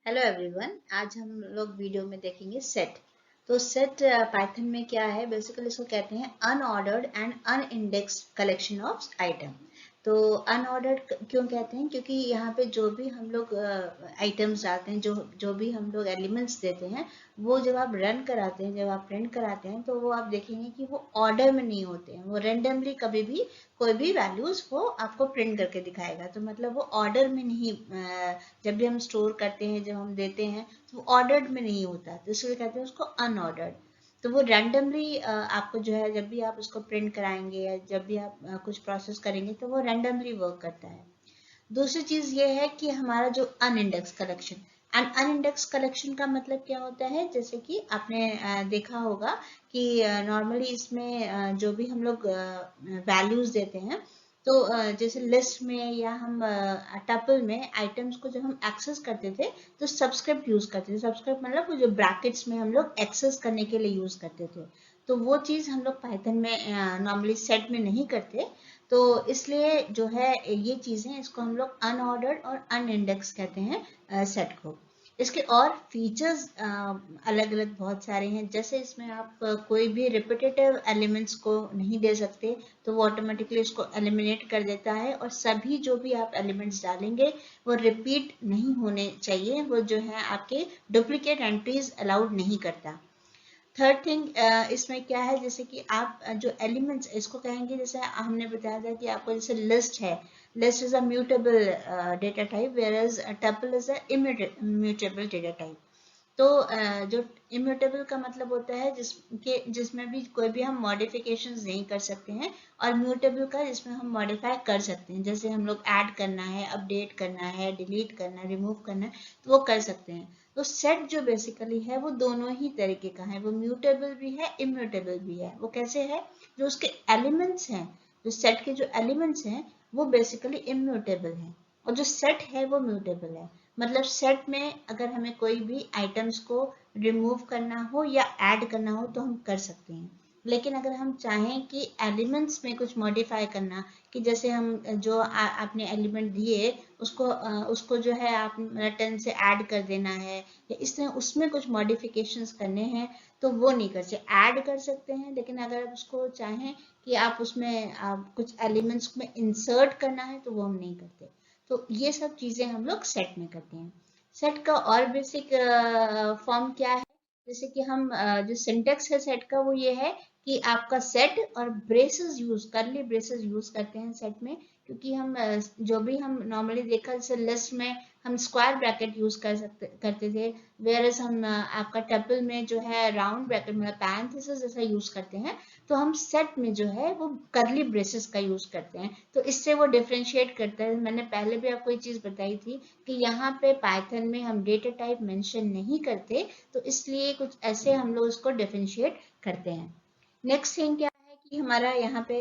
Hello everyone, आज हम लोग वीडियो में देखेंगे सेट। तो सेट पाइथन में क्या है, बेसिकली इसको कहते हैं unordered and unindexed collection of item. तो अनऑर्डर्ड क्यों कहते हैं, क्योंकि यहाँ पे जो भी हम लोग आइटम्स डालते हैं, जो भी हम लोग एलिमेंट्स देते हैं, वो जब आप रन कराते हैं, जब आप प्रिंट कराते हैं, तो वो आप देखेंगे कि वो ऑर्डर में नहीं होते हैं, वो रेंडमली कभी भी कोई भी वैल्यूज वो आपको प्रिंट करके दिखाएगा। तो मतलब वो ऑर्डर में नहीं, जब भी हम स्टोर करते हैं, जब हम देते हैं, तो ऑर्डर्ड में नहीं होता, तो इसलिए कहते हैं उसको अनऑर्डर्ड। तो वो रैंडमली आपको जो है, जब भी आप उसको प्रिंट कराएंगे या जब भी आप कुछ प्रोसेस करेंगे, तो वो रैंडमली वर्क करता है। दूसरी चीज ये है कि हमारा जो अनइंडेक्स कलेक्शन, एंड अनइंडेक्स कलेक्शन का मतलब क्या होता है, जैसे कि आपने देखा होगा कि नॉर्मली इसमें जो भी हम लोग वैल्यूज देते हैं, तो जैसे लिस्ट में या हम टपल में आइटम्स को जब हम एक्सेस करते थे, तो सबस्क्रिप्ट यूज करते थे। सबस्क्रिप्ट मतलब जो ब्रैकेट्स में हम लोग एक्सेस करने के लिए यूज करते थे। तो वो चीज हम लोग पाइथन में नॉर्मली सेट में नहीं करते। तो इसलिए जो है ये चीजें, इसको हम लोग अनऑर्डर्ड और अनइंडेक्स कहते हैं सेट को। इसके और फीचर्स अलग अलग बहुत सारे हैं। जैसे इसमें आप कोई भी रिपीटेटिव एलिमेंट्स को नहीं दे सकते, तो वो ऑटोमेटिकली उसको एलिमिनेट कर देता है, और सभी जो भी आप एलिमेंट्स डालेंगे वो रिपीट नहीं होने चाहिए। वो जो है आपके डुप्लीकेट एंट्रीज अलाउड नहीं करता। थर्ड थिंग इसमें क्या है, जैसे कि आप जो एलिमेंट्स इसको कहेंगे, जैसे हमने बताया था कि आपको जैसे लिस्ट है, list is a mutable data type, whereas tuple is a immutable data type. तो जो इम्यूटेबल का मतलब होता है जिसमें भी कोई भी हम मॉडिफिकेशंस नहीं कर सकते हैं, और म्यूटेबल का जिसमें हम मॉडिफाई कर सकते हैं। जैसे हम लोग ऐड करना है, अपडेट करना है, डिलीट करना है, रिमूव करना है, तो वो कर सकते हैं। तो सेट जो बेसिकली है वो दोनों ही तरीके का है, वो म्यूटेबल भी है, इम्यूटेबल भी है। वो कैसे है, जो उसके एलिमेंट्स हैं, जो सेट के जो एलिमेंट्स हैं, वो बेसिकली इम्यूटेबल हैं, और जो सेट है वो म्यूटेबल है। मतलब सेट में अगर हमें कोई भी आइटम्स को रिमूव करना हो या ऐड करना हो, तो हम कर सकते हैं। लेकिन अगर हम चाहें कि एलिमेंट्स में कुछ मॉडिफाई करना, कि जैसे हम जो आपने एलिमेंट दिए, उसको जो है आप 10 से ऐड कर देना है, या इस तरह उसमें कुछ मॉडिफिकेशंस करने हैं, तो वो नहीं कर सकते। ऐड कर सकते हैं, लेकिन अगर आप उसको चाहें कि आप उसमें कुछ एलिमेंट्स में इंसर्ट करना है, तो वो हम नहीं करते। तो ये सब चीजें हम लोग सेट में करते हैं। सेट का और बेसिक फॉर्म क्या है, जैसे कि हम जो सिंटेक्स है सेट का, वो ये है कि आपका सेट और ब्रेसेस यूज, करली ब्रेसेस यूज करते हैं सेट में। क्योंकि हम जो भी हम नॉर्मली देखा, जैसे लिस्ट में हम स्क्वायर ब्रैकेट यूज करते थे, वेयर एज हम आपका टपल में जो है राउंड ब्रैकेट मतलब पैरेंथेसिस जैसा यूज करते हैं। तो हम सेट में जो है वो करली ब्रेसेस का यूज करते हैं। तो इससे वो डिफरेंशिएट करता है। मैंने पहले भी आपको ये चीज बताई थी कि यहाँ पे पाइथन में हम डेटा टाइप मेंशन नहीं करते, तो इसलिए कुछ ऐसे हम लोग इसको डिफरेंशिएट करते हैं। नेक्स्ट थिंग क्या है कि हमारा यहाँ पे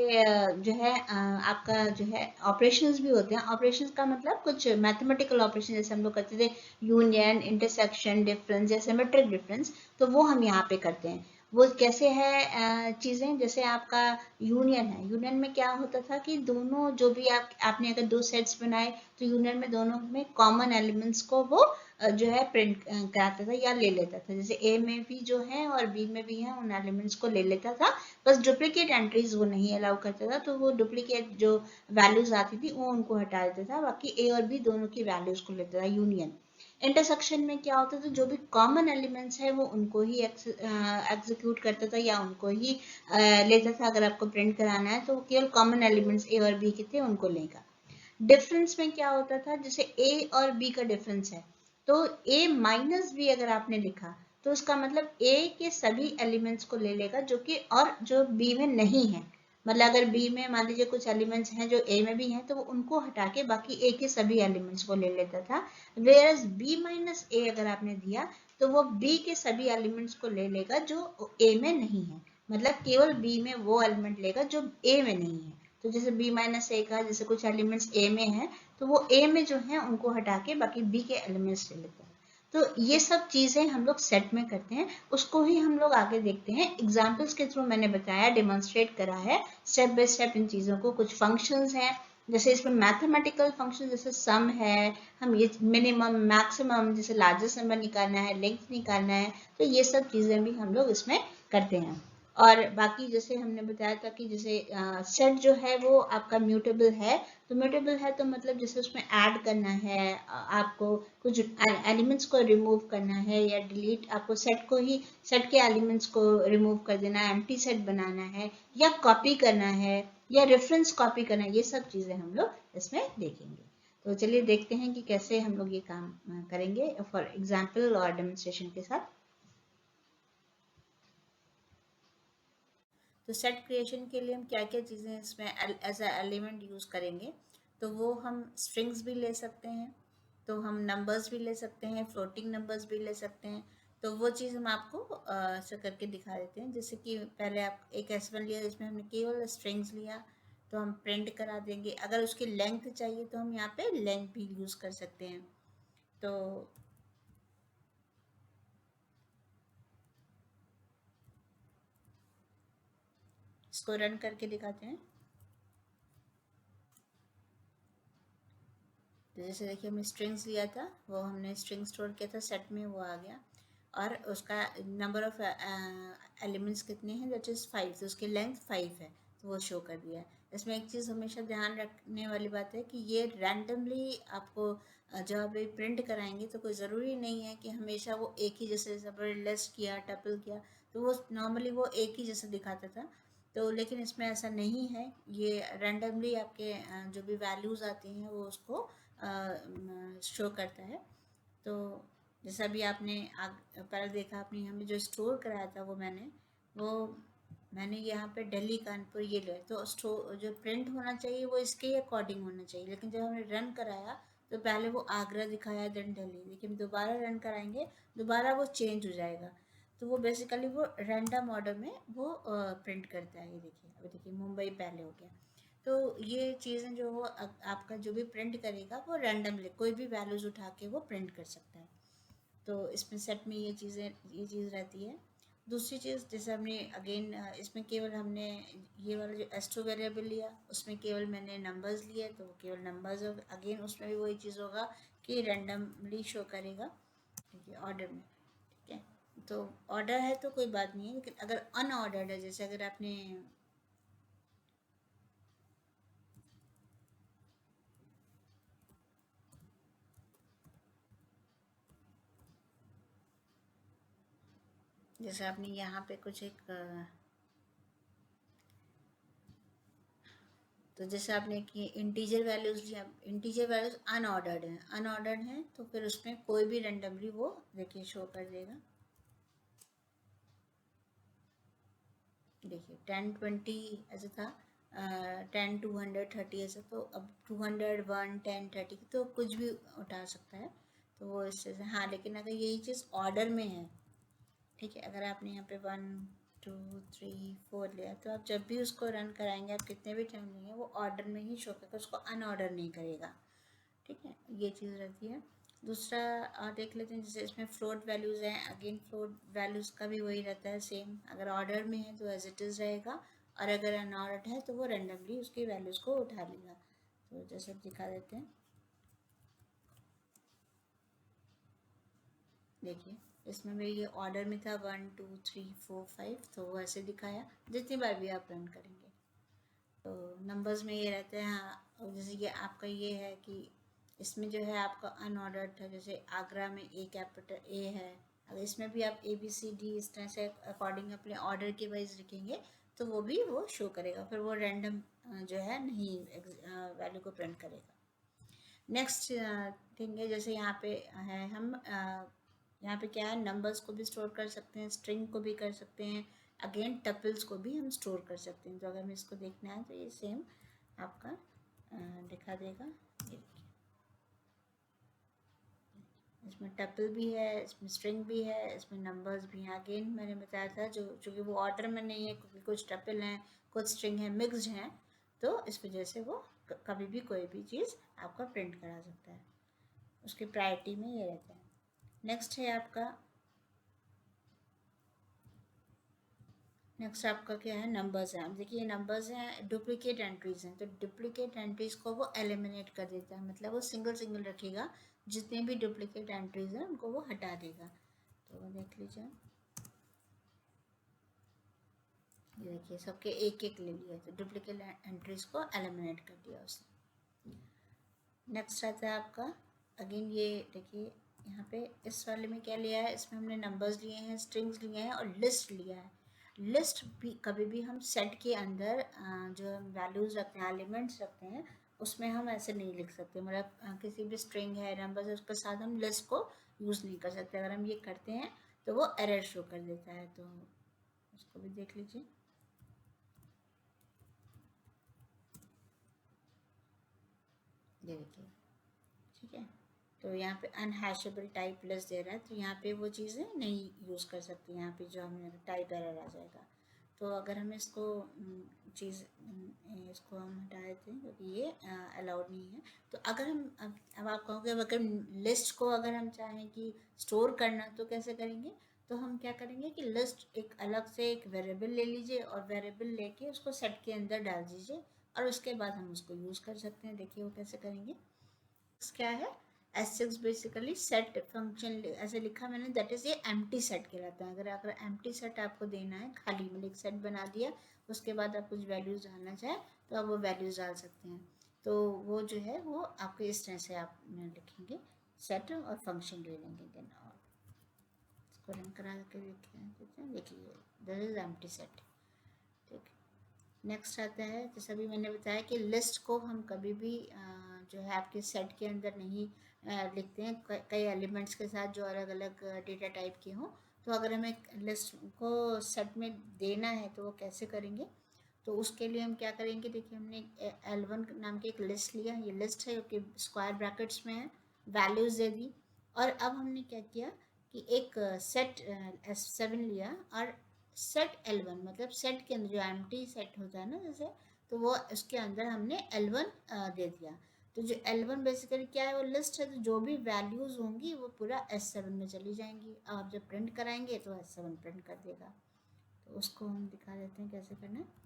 जो है आपका जो है ऑपरेशंस भी होते हैं। ऑपरेशंस का मतलब कुछ मैथमेटिकल ऑपरेशन, जैसे हम लोग करते थे यूनियन, इंटरसेक्शन, डिफरेंस या सिमेट्रिक डिफरेंस, तो वो हम यहाँ पे करते हैं। वो कैसे है चीजें, जैसे आपका यूनियन है, यूनियन में क्या होता था कि दोनों जो भी आपने अगर दो सेट्स बनाए, तो यूनियन में दोनों में कॉमन एलिमेंट्स को वो जो है प्रिंट कराता था या ले लेता था। जैसे ए में भी जो है और बी में भी है, उन एलिमेंट्स को ले लेता था। बस डुप्लीकेट एंट्रीज वो नहीं अलाउ करता था, तो वो डुप्लीकेट जो वैल्यूज आती थी वो उनको हटा देता था, बाकी ए और बी दोनों की वैल्यूज को लेता था यूनियन। इंटरसेक्शन में क्या होता था, जो भी कॉमन एलिमेंट्स है वो उनको ही एग्जीक्यूट करता था या उनको ही लेता था। अगर आपको प्रिंट कराना है, तो केवल कॉमन एलिमेंट्स ए और बी के थे उनको लेगा। डिफरेंस में क्या होता था, जैसे ए और बी का डिफरेंस है, तो ए माइनस बी अगर आपने लिखा, तो उसका मतलब ए के सभी एलिमेंट्स को ले लेगा जो कि और जो बी में नहीं है। मतलब अगर बी में मान लीजिए कुछ एलिमेंट्स हैं जो ए में भी हैं, तो वो उनको हटा के बाकी ए के सभी एलिमेंट्स को ले लेता था। वेयरएज बी माइनस ए अगर आपने दिया, तो वो बी के सभी एलिमेंट्स को ले लेगा जो ए में नहीं है। मतलब केवल बी में वो एलिमेंट लेगा जो ए में नहीं है। तो जैसे b माइनस ए का, जैसे कुछ एलिमेंट्स a में है, तो वो a में जो है उनको हटा के बाकी b के एलिमेंट्स ले लेता है। तो ये सब चीजें हम लोग सेट में करते हैं, उसको ही हम लोग आगे देखते हैं। एग्जाम्पल्स के थ्रू मैंने बताया, डेमोन्स्ट्रेट करा है स्टेप बाय स्टेप इन चीजों को। कुछ फंक्शंस हैं जैसे इसमें मैथमेटिकल फंक्शन जैसे सम है, हम ये मिनिमम मैक्सिमम जैसे लार्जेस्ट नंबर निकालना है, लेंथ निकालना है, तो ये सब चीज़ें भी हम लोग इसमें करते हैं। और बाकी जैसे हमने बताया था कि जैसे सेट जो है वो आपका म्यूटेबल है, तो म्यूटेबल है तो मतलब जैसे उसमें ऐड करना है, आपको कुछ एलिमेंट्स को रिमूव करना है या डिलीट, आपको सेट को ही सेट के एलिमेंट्स को रिमूव कर देना है, एम्प्टी सेट बनाना है या कॉपी करना है या रेफरेंस कॉपी करना, ये सब चीज़ें हम लोग इसमें देखेंगे। तो चलिए देखते हैं कि कैसे हम लोग ये काम करेंगे फॉर एग्जाम्पल और डेमोन्स्ट्रेशन के साथ। तो सेट क्रिएशन के लिए हम क्या क्या चीज़ें इसमें एज अ एलिमेंट यूज़ करेंगे, तो वो हम स्ट्रिंग्स भी ले सकते हैं, तो हम नंबर्स भी ले सकते हैं, फ्लोटिंग नंबर्स भी ले सकते हैं। तो वो चीज़ हम आपको ऐसा करके दिखा देते हैं। जैसे कि पहले आप एक S1 लिया जिसमें हमने केवल स्ट्रिंग्स लिया, तो हम प्रिंट करा देंगे। अगर उसकी लेंथ चाहिए तो हम यहाँ पे लेंथ भी यूज़ कर सकते हैं। तो इसको रन करके दिखाते हैं। तो जैसे देखिए हमने स्ट्रिंग्स लिया था, वो हमने स्ट्रिंग स्टोर किया था सेट में, वो आ गया। और उसका नंबर ऑफ एलिमेंट्स कितने हैं, दैट इज़ 5, तो उसकी लेंथ 5 है, तो वो शो कर दिया है। इसमें एक चीज़ हमेशा ध्यान रखने वाली बात है कि ये रैंडमली आपको जब आप प्रिंट कराएंगे तो कोई ज़रूरी नहीं है कि हमेशा वो एक ही जैसे लिस्ट किया, टपल किया, तो वो नॉर्मली वो एक ही जैसे दिखाता था। तो लेकिन इसमें ऐसा नहीं है, ये रैंडमली आपके जो भी वैल्यूज़ आती हैं वो उसको शो करता है। तो जैसा भी आपने पहले देखा, आपने हमें जो स्टोर कराया था मैंने यहाँ पे दिल्ली कानपुर ये लिया, तो स्टोर जो प्रिंट होना चाहिए वो इसके अकॉर्डिंग होना चाहिए। लेकिन जब हमने रन कराया तो पहले वो आगरा दिखाया, देन दिल्ली, लेकिन दोबारा रन कराएंगे दोबारा वो चेंज हो जाएगा। तो वो बेसिकली वो रैंडम ऑर्डर में वो प्रिंट करता है। ये देखिए, अभी देखिए मुंबई पहले हो गया। तो ये चीज़ें जो वो आपका जो भी प्रिंट करेगा वो रैंडमली कोई भी वैल्यूज़ उठा के वो प्रिंट कर सकता है। तो इसमें सेट में ये चीज़ रहती है। दूसरी चीज़ जैसे हमने अगेन इसमें केवल हमने ये वाला जो एस्ट्रो वेरिएबल लिया, उसमें केवल मैंने नंबर्स लिए, तो केवल नंबर्स, अगेन उसमें भी वही चीज़ होगा कि रैंडमली शो करेगा, ठीक है, ऑर्डर में। ठीक है, तो ऑर्डर है तो कोई बात नहीं है, लेकिन अगर अनऑर्डर्ड है, जैसे अगर आपने जैसे आपने यहाँ पे कुछ एक तो जैसे आपने कि इंटीजर वैल्यूज लिया, इंटीजर वैल्यूज अनऑर्डर्ड हैं, तो फिर उसमें कोई भी रेंडमली वो देखिए शो कर देगा। देखिए 10 20 ऐसा था, 10 200 30 ऐसा, तो अब 200 1 10 30 तो कुछ भी उठा सकता है। तो वो इससे हाँ, लेकिन अगर यही चीज़ ऑर्डर में है, ठीक है, अगर आपने यहाँ पे 1 2 3 4 लिया, तो आप जब भी उसको रन कराएंगे, आप कितने भी टाइम लेंगे, वो ऑर्डर में ही शो करेगा, उसको अनऑर्डर नहीं करेगा। ठीक है, ये चीज़ रहती है। दूसरा देख लेते हैं, जैसे इसमें फ्लोट वैल्यूज़ हैं, अगेन फ्लोट वैल्यूज़ का भी वही रहता है सेम। अगर ऑर्डर में है तो एज इट इज़ रहेगा, और अगर अनऑर्डर्ड है तो वो रेंडमली उसकी वैल्यूज़ को उठा लेगा। तो जैसे दिखा देते हैं, देखिए इसमें भी ये ऑर्डर में था 1 2 3 4 5, तो वो ऐसे दिखाया जितनी बार भी आप रन करेंगे। तो नंबर्स में ये रहते हैं। हाँ, और जैसे ये आपका ये है कि इसमें जो है आपका अनऑर्डर्ड था, जैसे आगरा में ए कैपिटल ए है, अगर इसमें भी आप ए बी सी डी इस तरह से अकॉर्डिंग अपने ऑर्डर के वाइज लिखेंगे तो वो भी वो शो करेगा, फिर वो रैंडम जो है नहीं वैल्यू को प्रिंट करेगा। नेक्स्ट थिंग है, जैसे यहाँ पे है हम यहाँ पे क्या है, नंबर्स को भी स्टोर कर सकते हैं, स्ट्रिंग को भी कर सकते हैं, अगेन टपल्स को भी हम स्टोर कर सकते हैं। तो अगर हमें इसको देखना है तो ये सेम आपका दिखा देगा। ये देखिए, इसमें टपल भी है, इसमें स्ट्रिंग भी है, इसमें नंबर्स भी हैं। अगेन मैंने बताया था जो चूँकि वो ऑर्डर में नहीं है, क्योंकि कुछ टपल हैं कुछ स्ट्रिंग है, मिक्सड हैं, तो इस वजह से वो कभी भी कोई भी चीज़ आपका प्रिंट करा सकता है, उसकी प्रायोरिटी में ये रहता है। नेक्स्ट है आपका नेक्स्ट आपका क्या है, नंबर्स हैं। देखिए ये नंबर्स हैं, डुप्लीकेट एंट्रीज हैं, तो डुप्लीकेट एंट्रीज को वो एलिमिनेट कर देता है, मतलब वो सिंगल सिंगल रखेगा, जितने भी डुप्लीकेट एंट्रीज हैं उनको वो हटा देगा। तो देख लीजिए, ये देखिए सबके एक एक ले लिया, तो डुप्लीकेट एंट्रीज को एलिमिनेट कर दिया उसने। नेक्स्ट आता है आपका, अगेन ये देखिए यहाँ पे इस वाले में क्या लिया है, इसमें हमने नंबर्स लिए हैं, स्ट्रिंग्स लिए हैं और लिस्ट लिया है। लिस्ट भी कभी भी हम सेट के अंदर जो हम वैल्यूज़ रखते हैं, एलिमेंट्स रखते हैं, उसमें हम ऐसे नहीं लिख सकते, मतलब किसी भी स्ट्रिंग है, नंबर्स है, उसके साथ हम लिस्ट को यूज़ नहीं कर सकते। अगर हम ये करते हैं तो वो एरर शो कर देता है, तो उसको भी देख लीजिए। ये देखिए, ठीक है, तो यहाँ पे अनहैशेबल टाइप लिस्ट दे रहा है, तो यहाँ पे वो चीज़ें नहीं यूज़ कर सकती, यहाँ पे जो हमने टाइप एरर आ जाएगा। तो अगर हम इसको इसको हम हटा देते हैं क्योंकि ये अलाउड नहीं है। तो अगर हम अब आप कहोगे अगर लिस्ट को अगर हम चाहें कि स्टोर करना तो कैसे करेंगे, तो हम क्या करेंगे कि लिस्ट एक अलग से एक वेरिएबल ले लीजिए और वेरिएबल लेके उसको सेट के अंदर डाल दीजिए और उसके बाद हम उसको यूज़ कर सकते हैं। देखिए वो कैसे करेंगे, क्या है, S6 बेसिकली सेट फंक्शन ऐसे लिखा मैंने, दैट इज ये एम्प्टी सेट कहलाता है। अगर एम्प्टी सेट आपको देना है, खाली मतलब एक सेट बना दिया, उसके बाद आप कुछ वैल्यूज डालना चाहे तो आप वो वैल्यूज डाल सकते हैं। तो वो जो है वो आपके इस तरह से आप लिखेंगे, सेट और फंक्शन ले लेंगे देन, और इसको रन करा के देखिए दिस इज एम्प्टी सेट। ठीक, नेक्स्ट आता है, जैसा भी मैंने बताया कि लिस्ट को हम कभी भी जो है आपके सेट के अंदर नहीं लिखते हैं, कई एलिमेंट्स के साथ जो अलग अलग डेटा टाइप के हों। तो अगर हमें लिस्ट को सेट में देना है तो वो कैसे करेंगे, तो उसके लिए हम क्या करेंगे, देखिए हमने L1 नाम की एक लिस्ट लिया, ये लिस्ट है जो कि स्क्वायर ब्रैकेट्स में है, वैल्यूज़ दे दी, और अब हमने क्या किया कि एक सेट S7 लिया और सेट L1, मतलब सेट के अंदर जो एम्प्टी सेट होता है ना जैसे, तो वो उसके अंदर हमने L1 दे दिया। तो जो L1 बेसिकली क्या है, वो लिस्ट है, तो जो भी वैल्यूज़ होंगी वो पूरा S7 में चली जाएंगी। आप जब प्रिंट कराएंगे तो S7 प्रिंट कर देगा। तो उसको हम दिखा देते हैं कैसे करना है।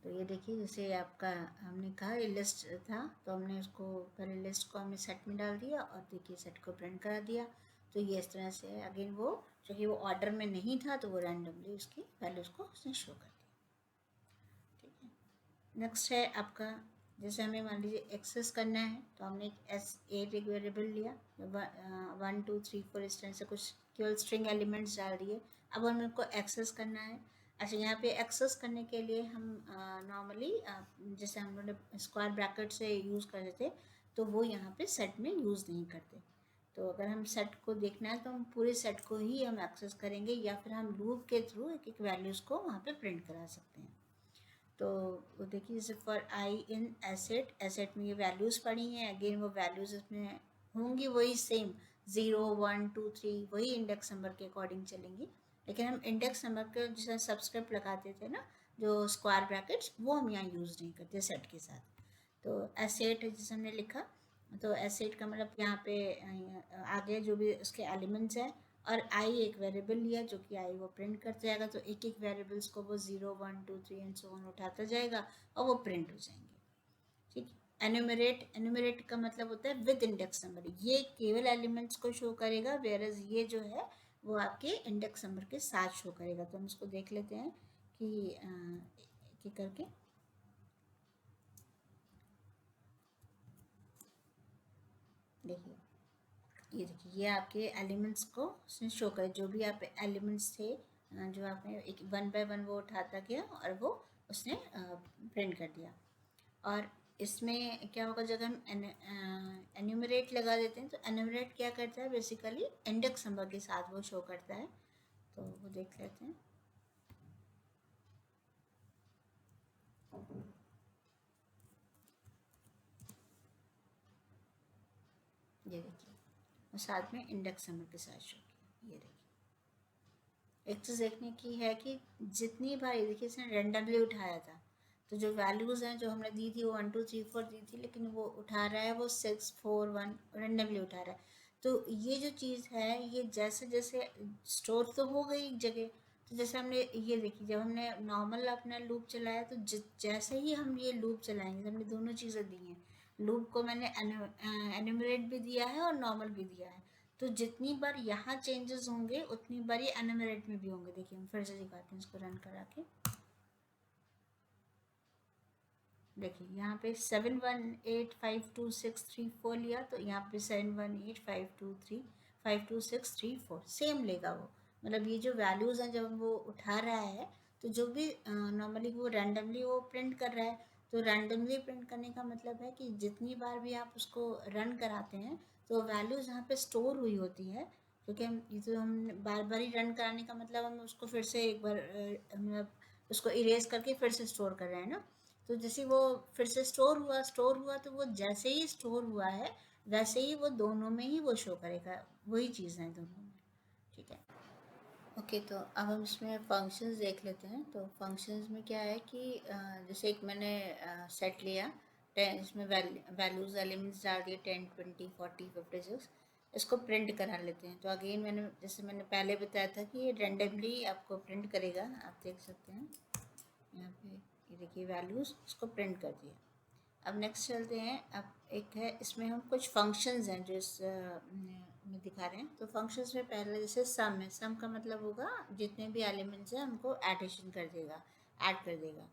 तो ये देखिए, जैसे आपका हमने कहा ये लिस्ट था, तो हमने उसको पहले लिस्ट को हमने सेट में डाल दिया और देखिए सेट को प्रिंट करा दिया। तो ये इस तरह से है। अगेन वो जो कि वो ऑर्डर में नहीं था तो वो रैंडमली उसकी वैल्यूज को उसने शो कर दिया। ठीक है, नेक्स्ट है आपका, जैसे हमें मान लीजिए एक्सेस करना है, तो हमने एक S8 एक वेरिएबल लिया, 1 2 3 4 इस तरह से कुछ केवल स्ट्रिंग एलिमेंट्स डाल दिए। अब हमें उनको एक्सेस करना है। अच्छा, यहाँ पे एक्सेस करने के लिए हम नॉर्मली जैसे हम लोग स्क्वायर ब्रैकेट से यूज़ करते थे, तो वो यहाँ पे सेट में यूज़ नहीं करते। तो अगर हम सेट को देखना है तो हम पूरे सेट को ही हम एक्सेस करेंगे, या फिर हम लूप के थ्रू एक एक वैल्यूज़ को वहाँ पे प्रिंट करा सकते हैं। तो वो देखिए, जैसे for I in asset, asset में ये वैल्यूज़ पड़ी हैं, अगेन वो वैल्यूज़ इसमें होंगी वही सेम 0 1 2 3, वही इंडेक्स नंबर के अकॉर्डिंग चलेंगी। लेकिन हम इंडेक्स नंबर के जैसे सब्सक्रिप्ट लगाते थे ना, जो स्क्वायर ब्रैकेट्स, वो हम यहाँ यूज़ नहीं करते सेट के साथ। तो एसेट जैसे हमने लिखा, तो एसेट का मतलब यहाँ पे आगे जो भी उसके एलिमेंट्स हैं, और आई एक वेरिएबल लिया जो कि आई वो प्रिंट करता जाएगा, तो एक एक वेरिएबल्स को वो 0 1 2 3 एंड सो ऑन उठाता जाएगा और वो प्रिंट हो जाएंगे। ठीक है, एन्यूमरेट, एन्यूमरेट का मतलब होता है विद इंडेक्स नंबर, ये केवल एलिमेंट्स को शो करेगा, वेरएज ये जो है वो आपके इंडेक्स नंबर के साथ शो करेगा। तो हम इसको देख लेते हैं कि करके, देखिए ये देखिए, ये आपके एलिमेंट्स को उसने शो कर, जो भी आप एलिमेंट्स थे जो आपने एक 1 बाय 1 वो उठाता गया और वो उसने प्रिंट कर दिया। और इसमें क्या होगा, जब हम एन्यूमरेट लगा देते हैं, तो एन्यूमरेट क्या करता है, बेसिकली इंडेक्स नंबर के साथ वो शो करता है। तो वो देख लेते हैं। ये देखिए, और साथ में इंडेक्स नंबर के साथ शो किया। ये देखिए, एक चीज़ देखने की है कि जितनी बार, देखिए इसने रेंडमली उठाया था, तो जो वैल्यूज़ हैं जो हमने दी थी वो 1 2 3 4 दी थी, लेकिन वो उठा रहा है वो 6 4 1 रेंडमली उठा रहा है। तो ये जो चीज़ है ये जैसे जैसे स्टोर तो हो गई एक जगह, तो जैसे हमने ये देखी जब हमने नॉर्मल अपना लूप चलाया तो जैसे ही हम ये लूप चलाएंगे, हमने दोनों चीज़ें दी हैं, लूप को मैंने एनुमरेट भी दिया है और नॉर्मल भी दिया है, तो जितनी बार यहाँ चेंजेस होंगे उतनी बार ये एनुमरेट में भी होंगे। देखिए हम फिर से दिखाते हैं इसको रन करा के। देखिए यहाँ पे 7185263 लिया, तो यहाँ पे 71852352634 सेम लेगा वो। मतलब ये जो वैल्यूज़ हैं जब वो उठा रहा है तो जो भी नॉर्मली वो रैंडमली वो प्रिंट कर रहा है, तो रैंडमली प्रिंट करने का मतलब है कि जितनी बार भी आप उसको रन कराते हैं तो वैल्यूज़ यहाँ पे स्टोर हुई होती है, क्योंकि हम ये तो हम बार बार ही रन कराने का मतलब हम उसको फिर से एक बार मतलब उसको इरेज करके फिर से स्टोर कर रहे हैं ना। तो जैसे वो फिर से स्टोर हुआ तो वो जैसे ही स्टोर हुआ है वैसे ही वो दोनों में ही वो शो करेगा, वही चीज़ है दोनों में। ठीक है, ओके। तो अब हम इसमें फंक्शंस देख लेते हैं। तो फंक्शंस में क्या है कि जैसे एक मैंने सेट लिया 10, इसमें वैल्यूज़ एलिमेंट्स डाल दिए 10 20 40 56, इसको प्रिंट करा लेते हैं। तो अगेन मैंने जैसे मैंने पहले बताया था कि ये रेंडमली आपको प्रिंट करेगा, आप देख सकते हैं यहाँ पे, ये देखिए वैल्यूज़ इसको प्रिंट कर दिया। अब नेक्स्ट चलते हैं। अब एक है इसमें हम कुछ फंक्शंस हैं जो इस में दिखा रहे हैं। तो फंक्शंस में पहले जैसे सम है, सम का मतलब होगा जितने भी एलिमेंट्स हैं उनको एडिशन कर देगा, ऐड कर देगा।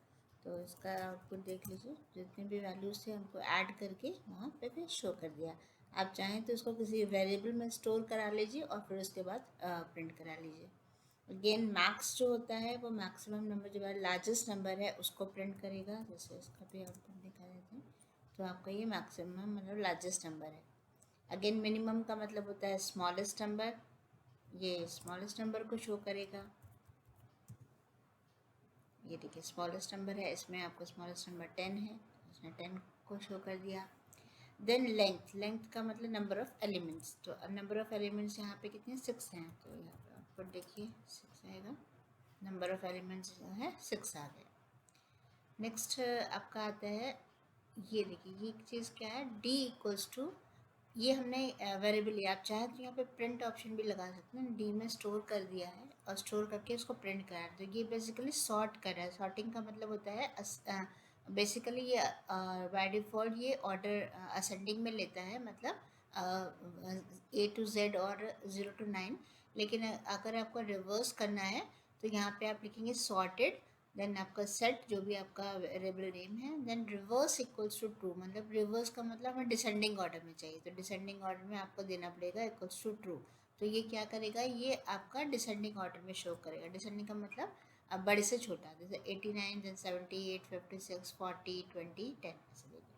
तो इसका आउटपुट देख लीजिए, जितने भी वैल्यूज थे उनको ऐड करके वहाँ पे फिर शो कर दिया। आप चाहें तो इसको किसी वेरिएबल में स्टोर करा लीजिए और फिर उसके बाद प्रिंट करा लीजिए। अगेन मैक्स जो होता है वो मैक्सिमम नंबर जो है लार्जेस्ट नंबर है उसको प्रिंट करेगा। जैसे इसका भी आउटपुट दिखा देते हैं, तो आपका ये मैक्सिमम मतलब लार्जेस्ट नंबर है। अगेन मिनिमम का मतलब होता है स्मॉलेस्ट नंबर, ये स्मॉलेस्ट नंबर को शो करेगा। ये देखिए स्मॉलेस्ट नंबर है, इसमें आपको स्मॉलेस्ट नंबर 10 है, उसने 10 को शो कर दिया। देन लेंथ, लेंथ का मतलब नंबर ऑफ एलिमेंट्स। तो नंबर ऑफ एलिमेंट्स यहाँ पे कितने 6 हैं, तो यहाँ पे आउटपुट देखिए 6 आएगा। नंबर ऑफ एलिमेंट्स जो है 6 आ गए। नेक्स्ट आपका आता है, ये देखिए ये चीज़ क्या है, डी इक्वल्स टू, ये हमने वेरिएबल लिया। आप चाहे तो यहाँ पे प्रिंट ऑप्शन भी लगा सकते हैं, डी में स्टोर कर दिया है और स्टोर करके उसको प्रिंट करा है। तो ये बेसिकली सॉर्ट कर रहा है। सॉर्टिंग का मतलब होता है बेसिकली ये बाय डिफ़ॉल्ट ये ऑर्डर असेंडिंग में लेता है, मतलब A to Z और 0 to 9। लेकिन अगर आपको रिवर्स करना है तो यहाँ पे आप लिखेंगे सॉर्टेड, देन आपका सेट जो भी आपका वेरिएबल नेम है, then reverse equals to true. मतलब रिवर्स का मतलब हमें डिसेंडिंग ऑर्डर में चाहिए, तो डिसेंडिंग ऑर्डर में आपको देना पड़ेगा इक्वल्स टू ट्रू। तो ये क्या करेगा, ये आपका डिसेंडिंग ऑर्डर में शो करेगा। डिसेंडिंग का मतलब अब बड़े से छोटा, जैसे 89 देन 78 56 40 20 10 ऐसे देखिए।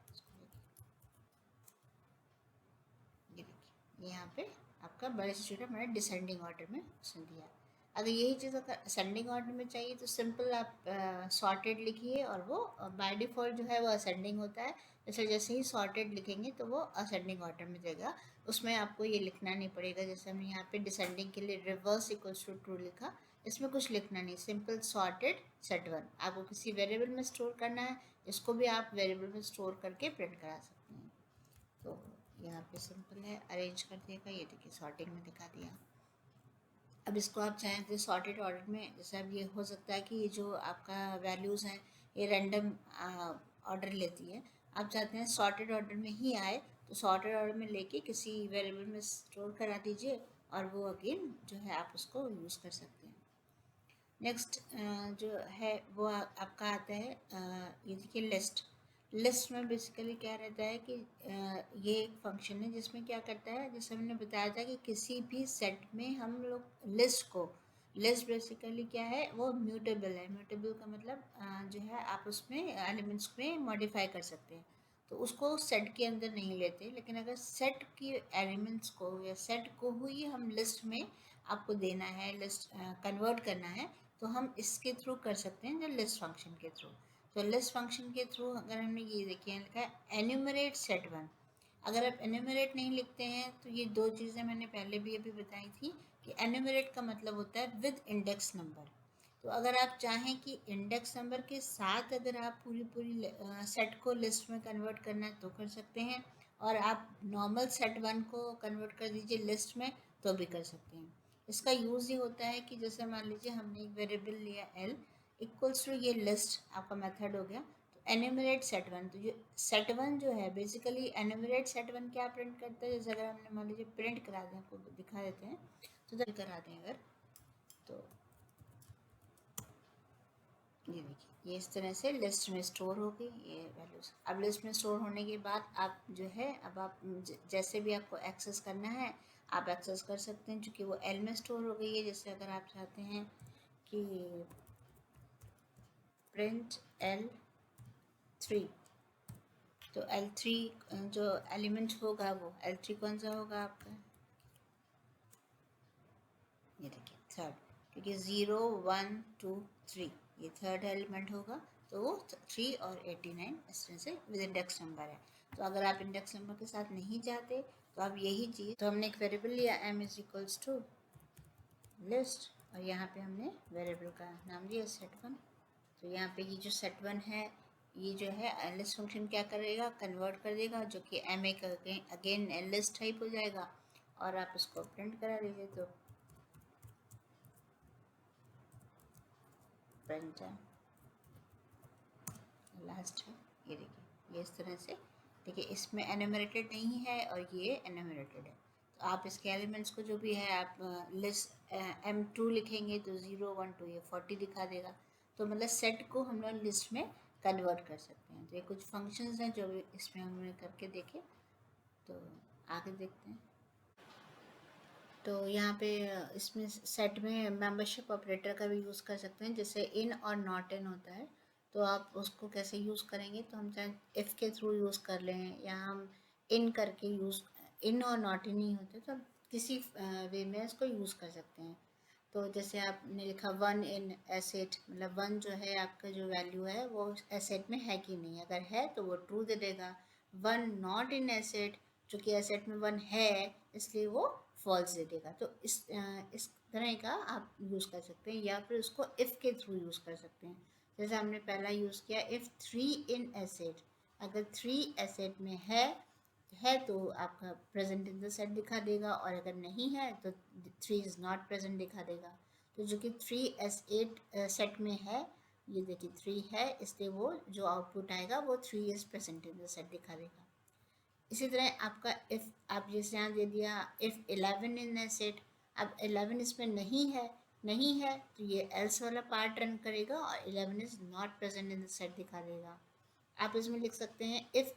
ये देखिए यहाँ पे आपका बड़े से छोटा मैंने डिसेंडिंग ऑर्डर में उसने दिया। अगर यही चीज़ अगर असेंडिंग ऑर्डर में चाहिए तो सिंपल आप सॉर्टेड लिखिए और वो बाय डिफ़ॉल्ट जो है वो असेंडिंग होता है। जैसे जैसे ही सॉर्टेड लिखेंगे तो वो असेंडिंग ऑर्डर में देगा, उसमें आपको ये लिखना नहीं पड़ेगा। जैसे हमने यहाँ पे डिसेंडिंग के लिए रिवर्स इक्वल्स टू ट्रू लिखा, इसमें कुछ लिखना नहीं, सिंपल सॉर्टेड सेट 1। आपको किसी वेरिएबल में स्टोर करना है, इसको भी आप वेरिएबल में स्टोर करके प्रिंट करा सकते हैं। तो यहाँ पे सिंपल है, अरेंज कर देगा। ये देखिए सॉर्टिंग में दिखा दिया। अब इसको आप चाहें तो सॉर्टेड ऑर्डर में, जैसे अब ये हो सकता है कि ये जो आपका वैल्यूज़ हैं ये रैंडम ऑर्डर लेती है, आप चाहते हैं सॉर्टेड ऑर्डर में ही आए, तो सॉर्टेड ऑर्डर में लेके किसी वेरिएबल में स्टोर करा दीजिए और वो अगेन जो है आप उसको यूज़ कर सकते हैं। नेक्स्ट जो है वो आपका आता है, ये देखिए लिस्ट। लिस्ट में बेसिकली क्या रहता है कि ये एक फंक्शन है जिसमें क्या करता है, जैसे हमने बताया था कि किसी भी सेट में हम लोग लिस्ट को, लिस्ट बेसिकली क्या है वो म्यूटेबल है। म्यूटेबल का मतलब जो है आप उसमें एलिमेंट्स में मॉडिफाई कर सकते हैं, तो उसको सेट के अंदर नहीं लेते। लेकिन अगर सेट की एलिमेंट्स को या सेट को ही हम लिस्ट में आपको देना है, लिस्ट कन्वर्ट करना है, तो हम इसके थ्रू कर सकते हैं, जो लिस्ट फंक्शन के थ्रू। तो लिस्ट फंक्शन के थ्रू अगर हमने ये देखिए लिखा है एन्यूमरेट सेट 1। अगर आप एन्यूमरेट नहीं लिखते हैं तो ये दो चीज़ें मैंने पहले भी अभी बताई थी कि एन्यूमरेट का मतलब होता है विद इंडेक्स नंबर। तो अगर आप चाहें कि इंडेक्स नंबर के साथ अगर आप पूरी सेट को लिस्ट में कन्वर्ट करना है तो कर सकते हैं, और आप नॉर्मल सेट वन को कन्वर्ट कर दीजिए लिस्ट में तो भी कर सकते हैं। इसका यूज़ ये होता है कि जैसे मान लीजिए हमने एक वेरिएबल लिया l इक्वल्स टू ये लिस्ट आपका मेथड हो गया, तो एन्यूमरेट सेट वन, तो जो सेट वन जो है बेसिकली एन्यूमरेट सेट वन क्या प्रिंट करता है, जैसे अगर हमने मान लीजिए प्रिंट करा दें, आपको दिखा देते हैं, तो करा दें अगर, तो ये देखिए ये इस तरह से लिस्ट में स्टोर हो गई ये वैल्यूज़। अब लिस्ट में स्टोर होने के बाद आप जो है अब आप जैसे भी आपको एक्सेस करना है आप एक्सेस कर सकते हैं, क्योंकि वो एल में स्टोर हो गई है। जैसे अगर आप चाहते हैं कि प्रिंट L3, तो L3 जो एलिमेंट होगा वो L3 कौन सा होगा आपका, ये देखिए थर्ड, क्योंकि 0 1 2 3 ये थर्ड एलिमेंट होगा, तो वो 3 और 89 इस तरह से विद इंडेक्स नंबर है। तो अगर आप इंडेक्स नंबर के साथ नहीं जाते तो आप यही चीज़, तो हमने एक वेरिएबल लिया m is equals to list, और यहाँ पे हमने वेरिएबल का नाम दिया सेट वन। तो यहाँ पे ये जो सेट वन है ये जो है लिस्ट फंक्शन क्या करेगा, कन्वर्ट कर देगा, जो कि M A again list type हो जाएगा, और आप इसको प्रिंट करा दीजिए, तो प्रिंट लास्ट है, ये देखिए ये इस तरह से। देखिए इसमें एनुमरेटेड नहीं है और ये एनुमरेटेड है, तो आप इसके एलिमेंट्स को जो भी है आप लिस्ट M2 लिखेंगे तो 0 1 2 ये 40 दिखा देगा। तो मतलब सेट को हम लोग लिस्ट में कन्वर्ट कर सकते हैं। तो ये कुछ फंक्शंस हैं जो भी इसमें हमने करके देखे, तो आगे देखते हैं। तो यहाँ पे इसमें सेट में मेंबरशिप ऑपरेटर का भी यूज़ कर सकते हैं, जैसे इन और नॉट इन होता है, तो आप उसको कैसे यूज़ करेंगे, तो हम चाहे इफ़ के थ्रू यूज़ कर लें या हम इन करके यूज़, इन और नॉट इन ही होते तो किसी वे में इसको यूज़ कर सकते हैं। तो जैसे आपने लिखा वन इन एसेट, मतलब वन जो है आपका जो वैल्यू है वो एसेट में है कि नहीं, अगर है तो वो ट्रू दे देगा। वन नॉट इन एसेट, जो कि एसेट में वन है इसलिए वो फॉल्स दे देगा। तो इस तरह का आप यूज़ कर सकते हैं, या फिर उसको इफ़ के थ्रू यूज़ कर सकते हैं। जैसे हमने पहला यूज़ किया इफ़ थ्री इन एसेट, अगर थ्री एसेट में है तो आपका प्रेजेंट इन द सेट दिखा देगा, और अगर नहीं है तो थ्री इज़ नॉट प्रेजेंट दिखा देगा। तो जो कि थ्री एस एट सेट में है, ये देखिए थ्री है, इसलिए वो जो आउटपुट आएगा वो three is present in the set दिखा देगा। इसी तरह आपका इफ़ आप जैसे यहाँ दे दिया इफ़ 11 इन ए सेट, अब 11 इसमें नहीं है तो ये एल्स वाला पार्ट रन करेगा और 11 is not present in the set दिखा देगा। आप इसमें लिख सकते हैं if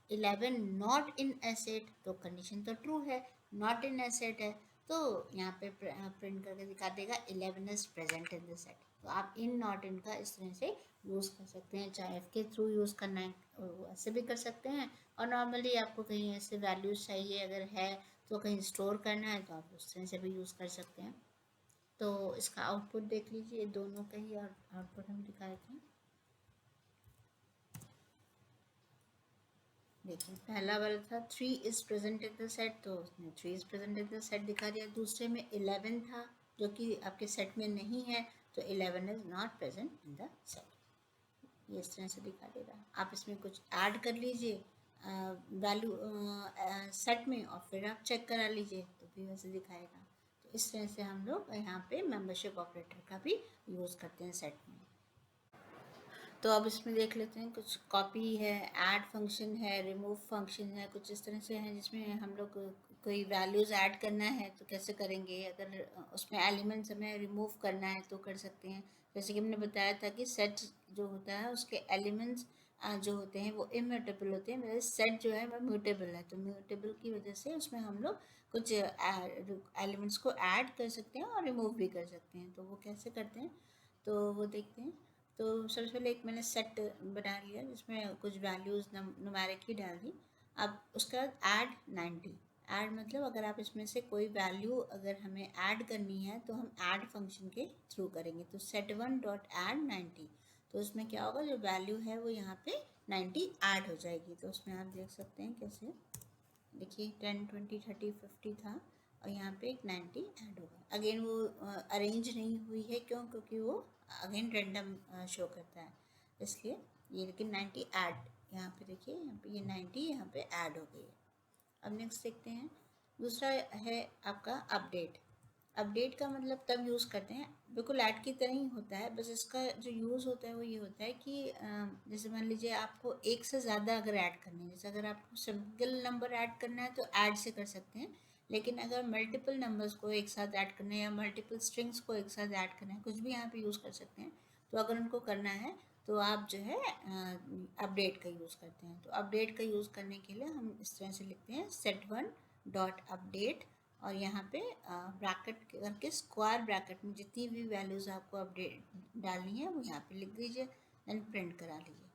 11 not in A set, तो कंडीशन तो ट्रू है, नॉट इन ए सेट है, तो यहाँ पे प्रिंट करके दिखा देगा 11 is present in the set. तो आप इन नॉट इन का इस तरह से यूज़ कर सकते हैं, चाहे एफ के थ्रू यूज़ करना है ऐसे भी कर सकते हैं, और नॉर्मली आपको कहीं ऐसे वैल्यूज़ चाहिए अगर है तो कहीं स्टोर करना है तो आप उस तरह से भी यूज़ कर सकते हैं। तो इसका आउटपुट देख लीजिए, दोनों का ही आउटपुट हम दिखाए थे। देखिए पहला वाला था three is present in the set, तो उसने three is present in the set दिखा दिया। दूसरे में 11 था जो कि आपके सेट में नहीं है, तो 11 is not present in the set, ये इस तरह से दिखा देगा। आप इसमें कुछ ऐड कर लीजिए वैल्यू सेट में, और फिर आप चेक करा लीजिए तो भी वैसे दिखाएगा। तो इस तरह से हम लोग यहाँ पे मेंबरशिप ऑपरेटर का भी यूज़ करते हैं सेट में। तो अब इसमें देख लेते हैं, कुछ कॉपी है, ऐड फंक्शन है, रिमूव फंक्शन है, कुछ इस तरह से है जिसमें हम लोग कोई वैल्यूज़ ऐड करना है तो कैसे करेंगे, अगर उसमें एलिमेंट्स हमें रिमूव करना है तो कर सकते हैं। जैसे कि हमने बताया था कि सेट जो होता है उसके एलिमेंट्स जो होते हैं वो इम्यूटेबल होते हैं, मेरे सेट जो है वो म्यूटेबल है, तो म्यूटेबल की वजह से उसमें हम लोग कुछ एलिमेंट्स को ऐड कर सकते हैं और रिमूव भी कर सकते हैं। तो वो कैसे करते हैं तो वो देखते हैं। तो सबसे पहले एक मैंने सेट बना लिया जिसमें कुछ वैल्यूज़ न्यूमेरिक ही डाल दी। अब उसके बाद ऐड 90, ऐड मतलब अगर आप इसमें से कोई वैल्यू अगर हमें ऐड करनी है तो हम ऐड फंक्शन के थ्रू करेंगे। तो सेट वन डॉट ऐड 90, तो उसमें क्या होगा, जो वैल्यू है वो यहाँ पे 90 ऐड हो जाएगी। तो उसमें आप देख सकते हैं कैसे, देखिए 10 20 30 50 था और यहाँ पे एक 90 ऐड होगा। अगेन वो अरेंज नहीं हुई है, क्यों, क्योंकि वो अगेन रेंडम शो करता है, इसलिए ये, लेकिन 90 ऐड, यहाँ पे देखिए, यहाँ पे ये 90 यहाँ पे ऐड हो गई है। अब नेक्स्ट देखते हैं, दूसरा है आपका अपडेट। अपडेट का मतलब तब यूज़ करते हैं, बिल्कुल ऐड की तरह ही होता है, बस इसका जो यूज़ होता है वो ये होता है कि जैसे मान लीजिए आपको एक से ज़्यादा अगर ऐड करनी है, जैसे अगर आपको सिंगल नंबर ऐड करना है तो ऐड से कर सकते हैं, लेकिन अगर मल्टीपल नंबर्स को एक साथ ऐड करना है या मल्टीपल स्ट्रिंग्स को एक साथ ऐड करना है, कुछ भी यहाँ पे यूज़ कर सकते हैं, तो अगर उनको करना है तो आप जो है अपडेट का यूज़ करते हैं। तो अपडेट का यूज़ करने के लिए हम इस तरह से लिखते हैं set1 डॉट अपडेट, और यहाँ पे ब्रैकेट करके स्क्वायर ब्रैकेट में जितनी भी वैल्यूज़ आपको अपडेट डालनी है वो यहाँ पे लिख दीजिए, देन प्रिंट करा लीजिए।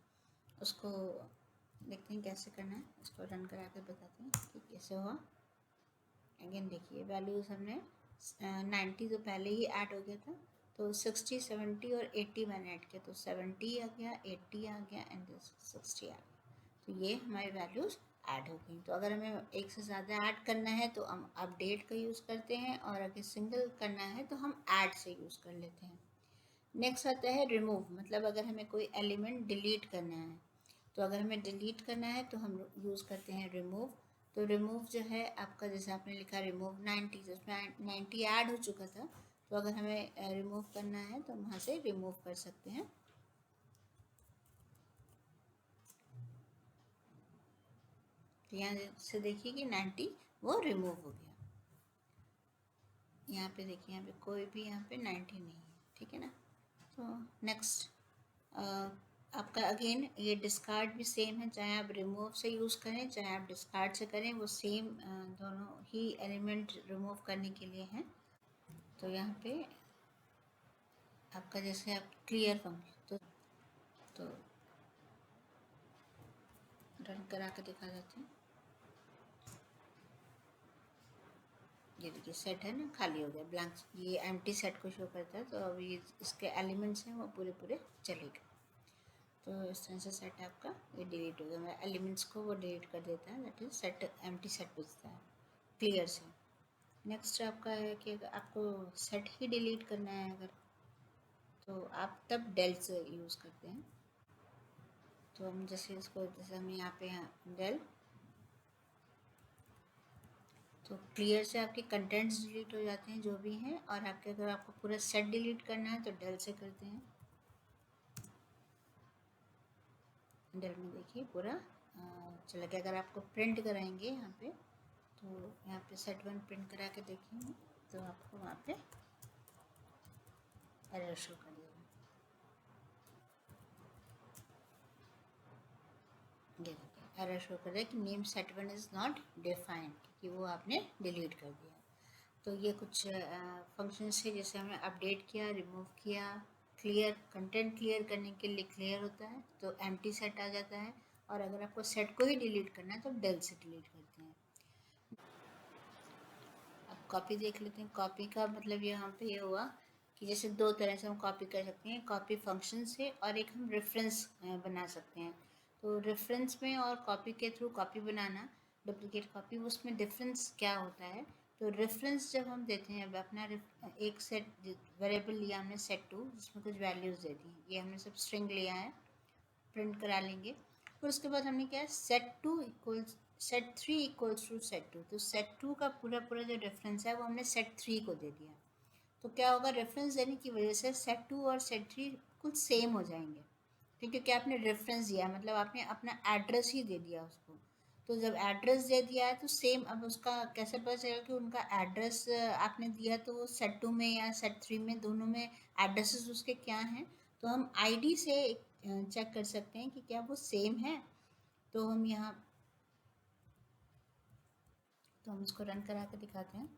उसको देखते हैं कैसे करना है, इसको रन करा कर बताते हैं कि कैसे हुआ। अगेन देखिए वैल्यूज़ हमने 90 तो पहले ही ऐड हो गया था, तो 60, 70 और 80 मैंने ऐड किया, तो 70 आ गया, 80 आ गया एंड 60 आ गया, तो ये हमारी वैल्यूज़ ऐड हो गई। तो अगर हमें एक से ज़्यादा ऐड करना है तो हम अपडेट का यूज़ करते हैं, और अगर सिंगल करना है तो हम ऐड से यूज़ कर लेते हैं। नेक्स्ट आता है रिमूव, मतलब अगर हमें कोई एलिमेंट डिलीट करना है, तो अगर हमें डिलीट करना है तो हम यूज़ करते हैं रिमूव। तो रिमूव जो है आपका, जैसे आपने लिखा रिमूव 90, जिसमें 90 ऐड हो चुका था, तो अगर हमें रिमूव करना है तो हम वहाँ से रिमूव कर सकते हैं। तो यहाँ से देखिए कि 90 वो रिमूव हो गया। यहाँ पे देखिए, यहाँ पे कोई भी यहाँ पे 90 नहीं है, ठीक है ना। तो नेक्स्ट आपका अगेन ये डिस्कार्ड भी सेम है, चाहे आप रिमूव से यूज़ करें चाहे आप डिस्कार्ड से करें, वो सेम दोनों ही एलिमेंट रिमूव करने के लिए हैं। तो यहाँ पे आपका जैसे आप क्लियर फंक्शन, तो रन करा कर दिखा देते हैं। ये देखिए सेट है ना, खाली हो गया, ब्लैंक, ये एम्प्टी सेट को शो करता है, तो अब ये इसके एलिमेंट्स हैं वो पूरे पूरे चले गए। तो इस तरह से सेट आपका ये डिलीट हो गया, मेरा एलिमेंट्स को वो डिलीट कर देता है, that is set, empty set बचता है क्लियर से। नेक्स्ट आपका है कि अगर आपको सेट ही डिलीट करना है अगर, तो आप तब डेल से यूज़ करते हैं। तो हम जैसे इसको, जैसे हम यहाँ पे डेल, तो क्लियर से आपके कंटेंट्स डिलीट हो जाते हैं जो भी हैं, और आपके अगर आपको पूरा सेट डिलीट करना है तो डेल से करते हैं। डेल में देखिए पूरा चला गया। अगर आपको प्रिंट कराएंगे यहाँ पे, तो यहाँ पे set1 प्रिंट करा के देखेंगे तो आपको वहाँ पे एरर शो कर देगा। ये देखिए एरर शो कर रहा है कि name set1 is not defined, कि वो आपने डिलीट कर दिया। तो ये कुछ फंक्शन है, जैसे हमने अपडेट किया, रिमूव किया, क्लियर, कंटेंट क्लियर करने के लिए क्लियर होता है तो एम्प्टी सेट आ जाता है, और अगर आपको सेट को ही डिलीट करना है तो डेल से डिलीट करते हैं। अब कॉपी देख लेते हैं। कॉपी का मतलब यहाँ पे ये हुआ कि जैसे दो तरह से हम कॉपी कर सकते हैं, कॉपी फंक्शन से, और एक हम रेफरेंस बना सकते हैं। तो रेफरेंस में और कॉपी के थ्रू कॉपी बनाना, डुप्लीकेट कॉपी, उसमें डिफरेंस क्या होता है। तो रेफरेंस जब हम देते हैं, अब अपना एक सेट वेरिएबल लिया हमने set2, जिसमें कुछ वैल्यूज़ दे दी, ये हमने सब स्ट्रिंग लिया है, प्रिंट करा लेंगे। फिर उसके बाद हमने क्या है, set2 equals set3 equals to set2, तो set2 का पूरा पूरा जो रेफरेंस है वो हमने set3 को दे दिया। तो क्या होगा, रेफरेंस देने की वजह से set2 और set3 कुछ सेम हो जाएंगे, क्योंकि आपने रेफरेंस दिया, मतलब आपने अपना एड्रेस ही दे दिया उसको। तो जब एड्रेस दे दिया है तो सेम, अब उसका कैसे पता चलेगा कि उनका एड्रेस आपने दिया, तो वो set2 में या set3 में, दोनों में एड्रेसेस उसके क्या हैं, तो हम आईडी से चेक कर सकते हैं कि क्या वो सेम है। तो हम यहाँ, तो हम इसको रन करा के दिखाते हैं।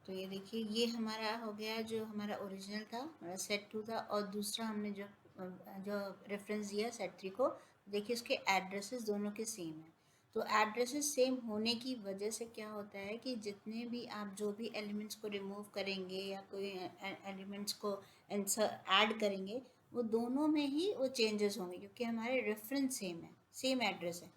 तो ये देखिए, ये हमारा हो गया, जो हमारा ओरिजिनल था, हमारा set2 था, और दूसरा हमने जो रेफरेंस दिया set3 को, देखिए उसके एड्रेसेस दोनों के सेम है। तो एड्रेसेस सेम होने की वजह से क्या होता है कि जितने भी आप जो भी एलिमेंट्स को रिमूव करेंगे या कोई एलिमेंट्स को ऐड करेंगे, वो दोनों में ही वो चेंजेस होंगे, क्योंकि हमारे रेफरेंस सेम है, सेम एड्रेस है।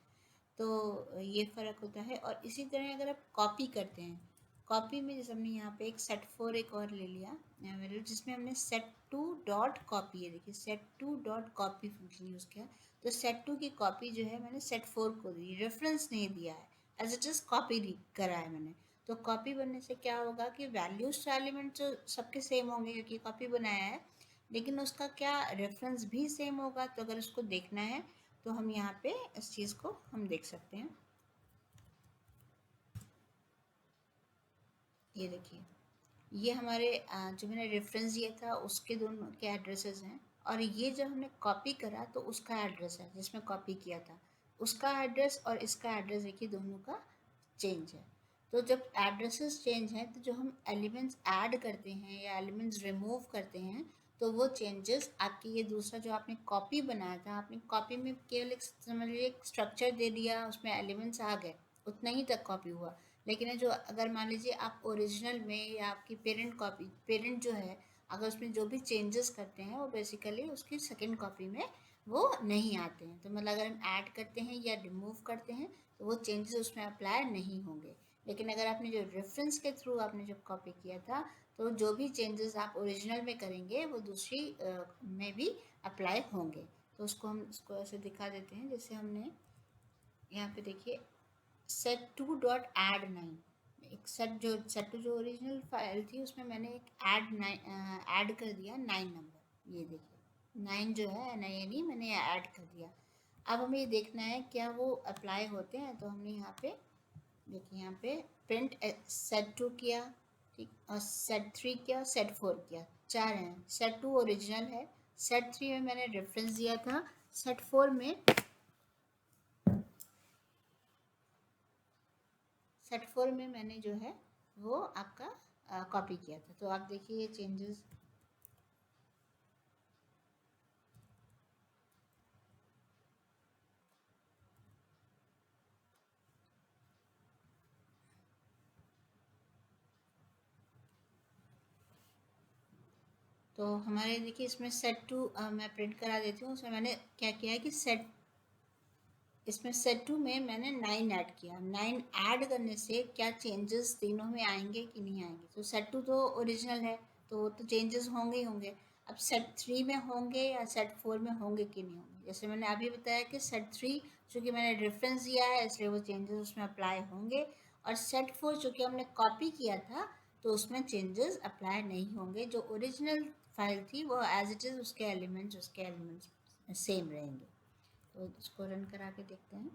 तो ये फ़र्क होता है। और इसी तरह अगर आप कॉपी करते हैं, कॉपी में जैसे हमने यहाँ पे एक सेट 4 एक और ले लिया वेरिएबल, जिसमें हमने सेट टू डॉट कॉपी, है देखिए set to dot copy function use किया। तो सेट 2 की कॉपी जो है मैंने सेट 4 को दी, रेफरेंस नहीं दिया है, एज इट इज़ कॉपी करा है मैंने। तो कॉपी बनने से क्या होगा कि वैल्यूज एलिमेंट जो सबके सेम होंगे क्योंकि कॉपी बनाया है, लेकिन उसका क्या रेफरेंस भी सेम होगा। तो अगर उसको देखना है तो हम यहाँ पे इस चीज़ को हम देख सकते हैं। ये देखिए, ये हमारे जो मैंने रेफरेंस दिया था उसके दोनों के एड्रेसेस हैं, और ये जब हमने कॉपी करा तो उसका एड्रेस है जिसमें कॉपी किया था, उसका एड्रेस और इसका एड्रेस देखिए दोनों का चेंज है। तो जब एड्रेसेस चेंज हैं तो जो हम एलिमेंट्स ऐड करते हैं या एलिमेंट्स रिमूव करते हैं, तो वो चेंजेस आपकी ये दूसरा जो आपने कॉपी बनाया था, आपने कॉपी में केवल एक समझ लीजिए एक स्ट्रक्चर दे दिया, उसमें एलिमेंट्स आ गए, उतना ही तक कॉपी हुआ। लेकिन जो अगर मान लीजिए आप ओरिजिनल में या आपकी पेरेंट कॉपी, पेरेंट जो है अगर उसमें जो भी चेंजेस करते हैं वो बेसिकली उसकी सेकेंड कॉपी में वो नहीं आते हैं। तो मतलब अगर हम ऐड करते हैं या रिमूव करते हैं तो वो चेंजेस उसमें अप्लाई नहीं होंगे। लेकिन अगर आपने जो रेफरेंस के थ्रू आपने जब कॉपी किया था, तो जो भी चेंजेस आप ओरिजिनल में करेंगे वो दूसरी में भी अप्लाई होंगे। तो उसको हम इसको ऐसे दिखा देते हैं, जैसे हमने यहाँ पे देखिए सेट टू डॉट ऐड 9, एक सेट टू जो ओरिजिनल फाइल थी उसमें मैंने एक ऐड कर दिया 9 नंबर। ये देखिए 9 जो है NINE मैंने ऐड कर दिया। अब हमें ये देखना है क्या वो अप्लाई होते हैं। तो हमने यहाँ पे देखिए, यहाँ पे प्रिंट सेट 2 किया, ठीक, और सेट 3 किया, सेट 4 किया, 4 हैं। सेट 2 ओरिजिनल है, सेट 3 में मैंने रेफरेंस दिया था, सेट 4 में मैंने जो है वो आपका कॉपी किया था। तो आप देखिए ये चेंजेस, तो हमारे देखिए इसमें सेट 2 मैं प्रिंट करा देती हूँ। उसमें मैंने क्या किया है कि इसमें सेट 2 में मैंने 9 ऐड किया। 9 ऐड करने से क्या चेंजेस तीनों में आएंगे कि नहीं आएंगे। तो सेट 2 तो ओरिजिनल है तो वो तो चेंजेस होंगे ही होंगे। अब सेट 3 में होंगे या सेट 4 में होंगे कि नहीं होंगे। जैसे मैंने अभी बताया कि सेट 3 चूँकि मैंने रेफरेंस दिया है इसलिए वो चेंजेस उसमें अप्लाई होंगे, और सेट 4 चूँकि हमने कॉपी किया था तो उसमें चेंजेस अप्लाई नहीं होंगे। जो ओरिजिनल फाइल थी वो एज इट इज़ उसके एलिमेंट्स सेम रहेंगे। तो इसको रन करा के देखते हैं।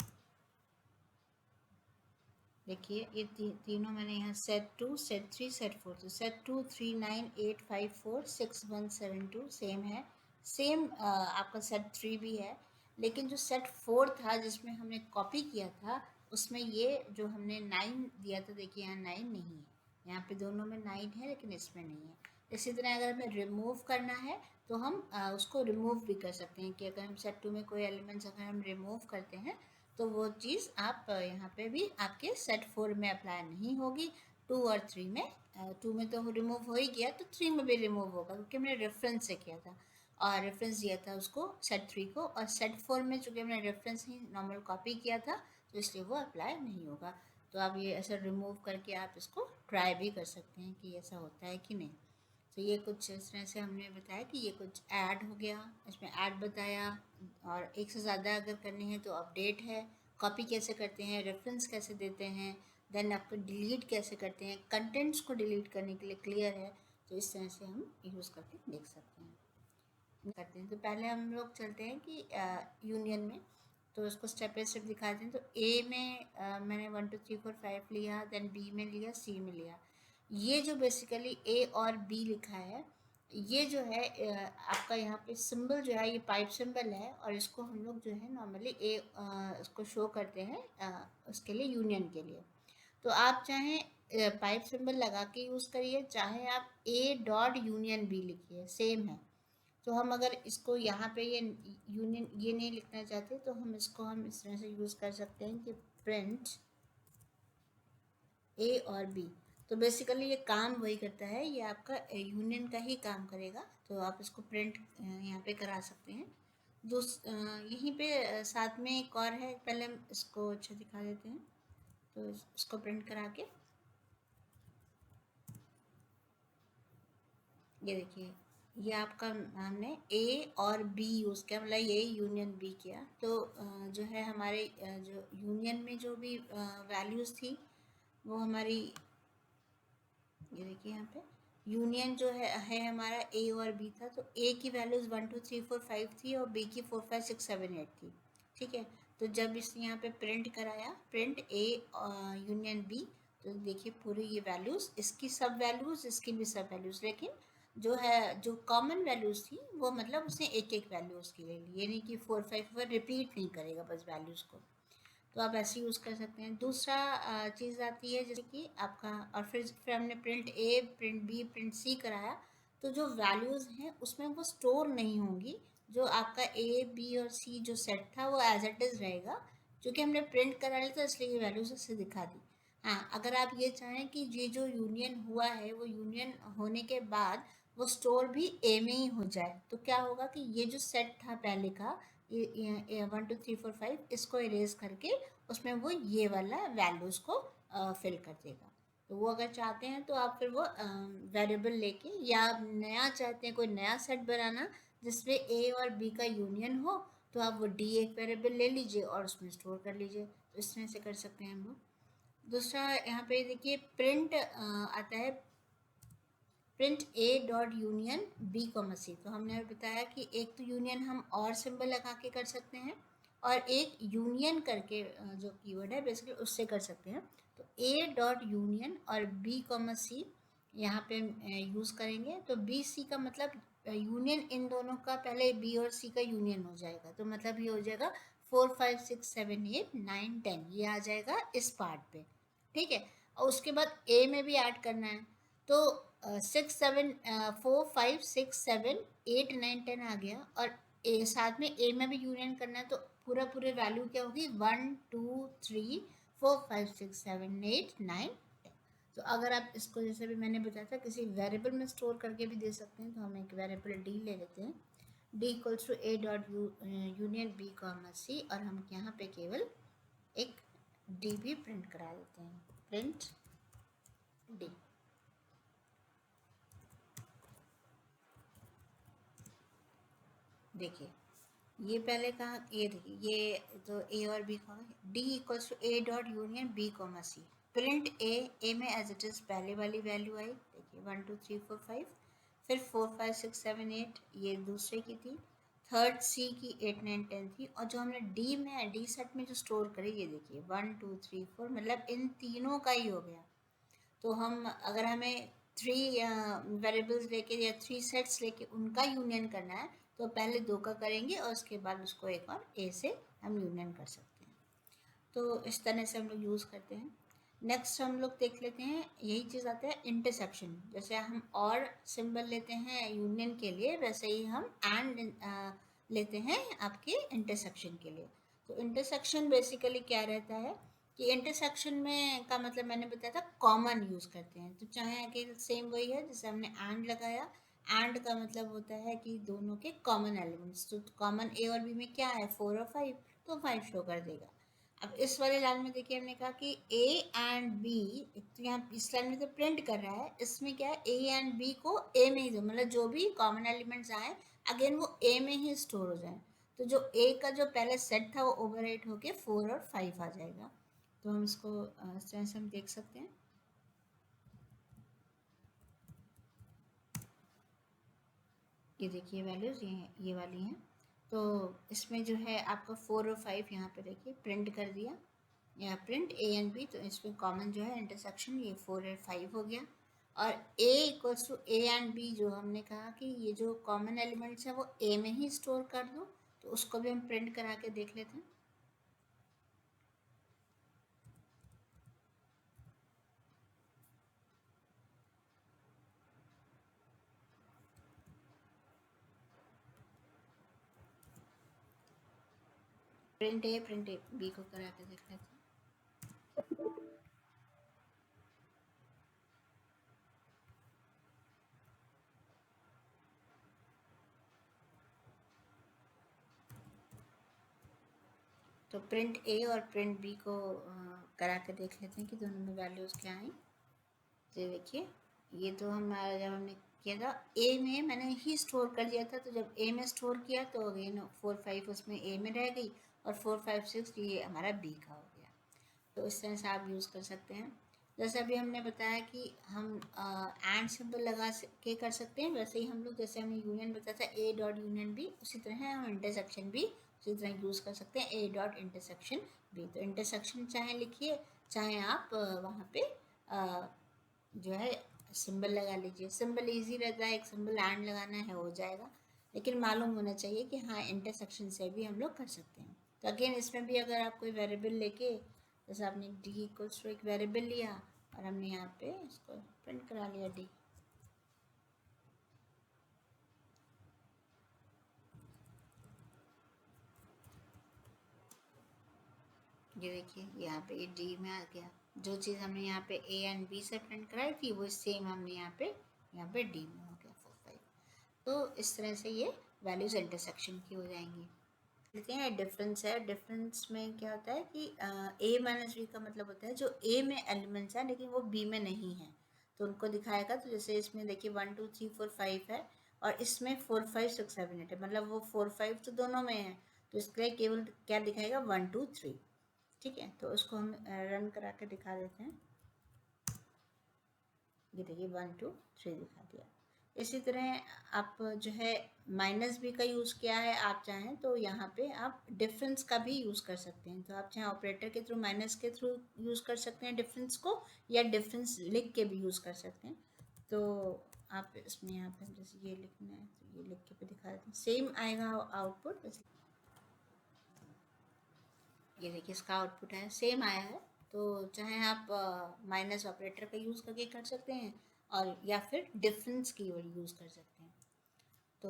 देखिए ये तीनों मैंने यहाँ सेट 2, सेट 3, सेट 4, तो सेट 2 3 9 8 5 4 6 1 7 2 सेम है। सेम आपका सेट 3 भी है, लेकिन जो सेट 4 था जिसमें हमने कॉपी किया था उसमें ये जो हमने 9 दिया था, देखिए यहाँ 9 नहीं है, यहाँ पे दोनों में 9 है लेकिन इसमें नहीं है। इसी तरह अगर हमें रिमूव करना है तो हम उसको रिमूव भी कर सकते हैं कि अगर हम सेट 2 में कोई एलिमेंट्स अगर हम रिमूव करते हैं तो वो चीज़ आप यहाँ पे भी आपके सेट 4 में अप्लाई नहीं होगी। 2 और 3 में, 2 में तो रिमूव हो ही गया तो 3 में भी रिमूव होगा क्योंकि हमने रेफरेंस से किया था और रेफरेंस दिया था उसको सेट 3 को, और सेट 4 में चूँकि हमने रेफरेंस ही नॉर्मल कॉपी किया था तो इसलिए वो अप्लाई नहीं होगा। तो आप ये ऐसा रिमूव करके आप इसको ट्राई भी कर सकते हैं कि ऐसा होता है कि नहीं। तो ये कुछ इस तरह से हमने बताया कि ये कुछ ऐड हो गया, इसमें ऐड बताया, और एक से ज़्यादा अगर करनी है तो अपडेट है, कॉपी कैसे करते हैं, रेफरेंस कैसे देते हैं, देन आपको डिलीट कैसे करते हैं, कंटेंट्स को डिलीट करने के लिए क्लियर है। तो इस तरह से हम यूज़ करके देख सकते हैं करते हैं। तो पहले हम लोग चलते हैं कि यूनियन में, तो उसको स्टेप बाई स्टेप दिखाते हैं। तो ए में मैंने 1 2 3 4 5 लिया, देन बी में लिया, सी में लिया। ये जो बेसिकली ए और बी लिखा है, ये जो है आपका यहाँ पे सिंबल जो है ये पाइप सिंबल है, और इसको हम लोग जो है नॉर्मली ए इसको शो करते हैं उसके लिए, यूनियन के लिए। तो आप चाहें पाइप सिंबल लगा के यूज़ करिए, चाहे आप ए डॉट यूनियन बी लिखिए, सेम है। तो हम अगर इसको यहाँ पे ये यूनियन ये नहीं लिखना चाहते तो हम इसको हम इस तरह से यूज़ कर सकते हैं कि प्रिंट ए और बी। तो बेसिकली ये काम वही करता है, ये आपका यूनियन का ही काम करेगा। तो आप इसको प्रिंट यहाँ पे करा सकते हैं। यहीं पे साथ में एक और है, पहले हम इसको अच्छा दिखा देते हैं। तो इसको प्रिंट करा के ये देखिए, ये आपका हमने ए और बी यूज़ किया, मतलब ये यूनियन बी किया। तो जो है हमारे जो यूनियन में जो भी वैल्यूज़ थी वो हमारी, ये देखिए यहाँ पे यूनियन जो है हमारा ए और बी था। तो ए की वैल्यूज़ 1 2 3 4 5 थी और बी की 4 5 6 7 8 थी। ठीक है, तो जब इस यहाँ पे प्रिंट कराया, प्रिंट ए यूनियन बी, तो देखिए पूरी ये वैल्यूज़, इसकी सब वैल्यूज़, इसकी भी सब वैल्यूज़, लेकिन जो है जो कॉमन वैल्यूज़ थी वो मतलब उसने एक एक वैल्यू उसकी ले ली, ये नहीं कि 4 5 रिपीट नहीं करेगा बस वैल्यूज़ को। तो आप ऐसे यूज़ कर सकते हैं। दूसरा चीज़ आती है जैसे कि आपका, और फिर हमने प्रिंट ए, प्रिंट बी, प्रिंट सी कराया, तो जो वैल्यूज़ हैं उसमें वो स्टोर नहीं होंगी। जो आपका ए बी और सी जो सेट था वो एज इट इज़ रहेगा, क्योंकि हमने प्रिंट करा लिया था इसलिए ये वैल्यूज़ उससे दिखा दी। हाँ, अगर आप ये चाहें कि ये जो यूनियन हुआ है वो यूनियन होने के बाद वो स्टोर भी ए में ही हो जाए, तो क्या होगा कि ये जो सेट था पहले का, ये 1 2 3 4 5, इसको इरेज करके उसमें वो ये वाला वैल्यूज़ को फिल कर देगा। तो वो अगर चाहते हैं तो आप फिर वो वेरिएबल लेके, या आप नया चाहते हैं कोई नया सेट बनाना जिसमें ए और बी का यूनियन हो, तो आप वो डी एक वेरिएबल ले लीजिए और उसमें स्टोर कर लीजिए। तो इस तरह से कर सकते हैं हम लोग। दूसरा यहाँ पे देखिए प्रिंट आता है, print A dot union B comma C. तो हमने बताया कि एक तो यूनियन हम और सिंबल लगा के कर सकते हैं, और एक यूनियन करके जो कीवर्ड है बेसिकली उससे कर सकते हैं। तो ए डॉट यूनियन और बी कॉमा सी यहाँ पे यूज़ करेंगे। तो बी सी का मतलब यूनियन इन दोनों का, पहले बी और सी का यूनियन हो जाएगा, तो मतलब ये हो जाएगा 4 5 6 7 8 9 10, ये आ जाएगा इस पार्ट पे। ठीक है, और उसके बाद ए में भी ऐड करना है। तो 6 7 4 5 6 7 8 9 10 आ गया, और ए साथ में ए में भी यूनियन करना है, तो पूरा पूरे वैल्यू क्या होगी, 1 2 3 4 5 6 7 8 9 10। तो अगर आप इसको, जैसे भी मैंने बताया था, किसी वेरिएबल में स्टोर करके भी दे सकते हैं। तो हम एक वेरिएबल डी ले लेते हैं, D equals to A dot union B comma C, और हम यहाँ पे केवल एक डी भी प्रिंट करा देते हैं, प्रिंट डी। देखिए ये पहले कहा, ये देखिए ये तो ए और बी का, D equals to A dot union B comma C, print A में एज इट इज पहले वाली वैल्यू आई, देखिए 1 2 3 4 5, फिर 4 5 6 7 8 ये दूसरे की थी, थर्ड सी की 8 9 10 थी, और जो हमने डी में, डी सेट में जो स्टोर करी, ये देखिए 1 2 3 4, मतलब इन तीनों का ही हो गया। तो हम, अगर हमें 3 वेरिएबल्स लेके या 3 सेट्स लेके उनका यूनियन करना है, तो पहले 2 का करेंगे और उसके बाद उसको एक और ए से हम यूनियन कर सकते हैं। तो इस तरह से हम लोग यूज़ करते हैं। नेक्स्ट हम लोग देख लेते हैं, यही चीज़ आता है इंटरसेक्शन। जैसे हम और सिंबल लेते हैं यूनियन के लिए, वैसे ही हम एंड लेते हैं आपके इंटरसेक्शन के लिए। तो इंटरसेक्शन बेसिकली क्या रहता है कि इंटरसेक्शन में का मतलब मैंने बताया था कॉमन यूज़ करते हैं। तो चाहे अगर सेम वही है जैसे हमने एंड लगाया, एंड का मतलब होता है कि दोनों के कॉमन एलिमेंट्स। तो कॉमन ए और बी में क्या है, 4 और 5, तो 5 शो कर देगा। अब इस वाले लाइन में देखिए हमने कहा कि ए एंड बी, तो यहाँ इस लाइन में तो प्रिंट कर रहा है, इसमें क्या है ए एंड बी को ए में ही दो, मतलब जो भी कॉमन एलिमेंट्स आए अगेन वो ए में ही स्टोर हो जाए। तो जो ए का जो पहले सेट था वो ओवरराइट होके 4 और 5 आ जाएगा। तो हम इसको इस तरह से हम देख सकते हैं। ये देखिए वैल्यूज़ ये वाली हैं। तो इसमें जो है आपका 4 और 5 यहाँ पे देखिए प्रिंट कर दिया, या प्रिंट ए एंड बी, तो इसमें कॉमन जो है इंटरसेक्शन ये 4 और 5 हो गया। और A equals to A and B, जो हमने कहा कि ये जो कॉमन एलिमेंट्स है वो ए में ही स्टोर कर दो, तो उसको भी हम प्रिंट करा के देख लेते हैं। प्रिंट ए बी को करा के देख लेते हैं। तो प्रिंट ए और प्रिंट बी को करा के देख लेते हैं कि दोनों में वैल्यूज़ क्या आई। तो देखिए, ये तो हमारा जब हमने किया था ए में मैंने ही स्टोर कर दिया था, तो जब ए में स्टोर किया तो अगेन 4 5 उसमें ए में रह गई और 4 5 6 ये हमारा बी का हो गया। तो इस तरह से आप यूज़ कर सकते हैं। जैसे अभी हमने बताया कि हम एंड सिंबल लगा के कर सकते हैं, वैसे ही हम लोग जैसे हमने यूनियन बताया था ए डॉट यूनियन बी, उसी तरह हम इंटरसेक्शन भी उसी तरह यूज़ कर सकते हैं ए डॉट इंटरसेक्शन बी। तो इंटरसेक्शन चाहे लिखिए, चाहे आप वहाँ पे जो है सिंबल लगा लीजिए। सिंबल इजी रहता है, एक सिंबल एंड लगाना है हो जाएगा, लेकिन मालूम होना चाहिए कि हाँ इंटरसेक्शन से भी हम लोग कर सकते हैं। तो अगेन इसमें भी अगर आप कोई वेरिएबल लेके, जैसे आपने डी इक्वल्स टू एक वेरिएबल लिया और हमने यहाँ पे इसको प्रिंट करा लिया डी। ये देखिए यहाँ पे ये डी में आ गया। जो चीज़ हमने यहाँ पे ए एंड बी से प्रिंट कराई थी वो सेम हमने यहाँ पे डी में हो गया 4 5। तो इस तरह से ये वैल्यूज इंटरसेक्शन की हो जाएंगी। देखते हैं डिफरेंस है। डिफरेंस में क्या होता है कि ए माइनस बी का मतलब होता है जो ए में एलिमेंट्स है लेकिन वो बी में नहीं है, तो उनको दिखाएगा। तो जैसे इसमें देखिए 1 2 3 4 5 है और इसमें 4 5 6 7 8 है, मतलब वो 4 5 तो दोनों में है, तो इसके लिए केवल क्या दिखाएगा 1 2 3। ठीक है, तो उसको हम रन करा के दिखा देते हैं। ये देखिए 1 2 3 दिखा दिया। इसी तरह आप जो है माइनस बी का यूज़ किया है, आप चाहें तो यहाँ पे आप डिफरेंस का भी यूज़ कर सकते हैं। तो आप चाहे ऑपरेटर के थ्रू माइनस के थ्रू यूज़ कर सकते हैं डिफरेंस को, या डिफरेंस लिख के भी यूज़ कर सकते हैं। तो आप इसमें यहाँ पे जैसे ये लिखना है तो ये लिख के भी दिखा देते हैं, सेम आएगा आउटपुट। ये देखिए इसका आउटपुट है सेम आया है। तो चाहे आप माइनस ऑपरेटर का यूज़ करके कर सकते हैं और या फिर डिफरेंस की यूज़ कर सकते हैं। तो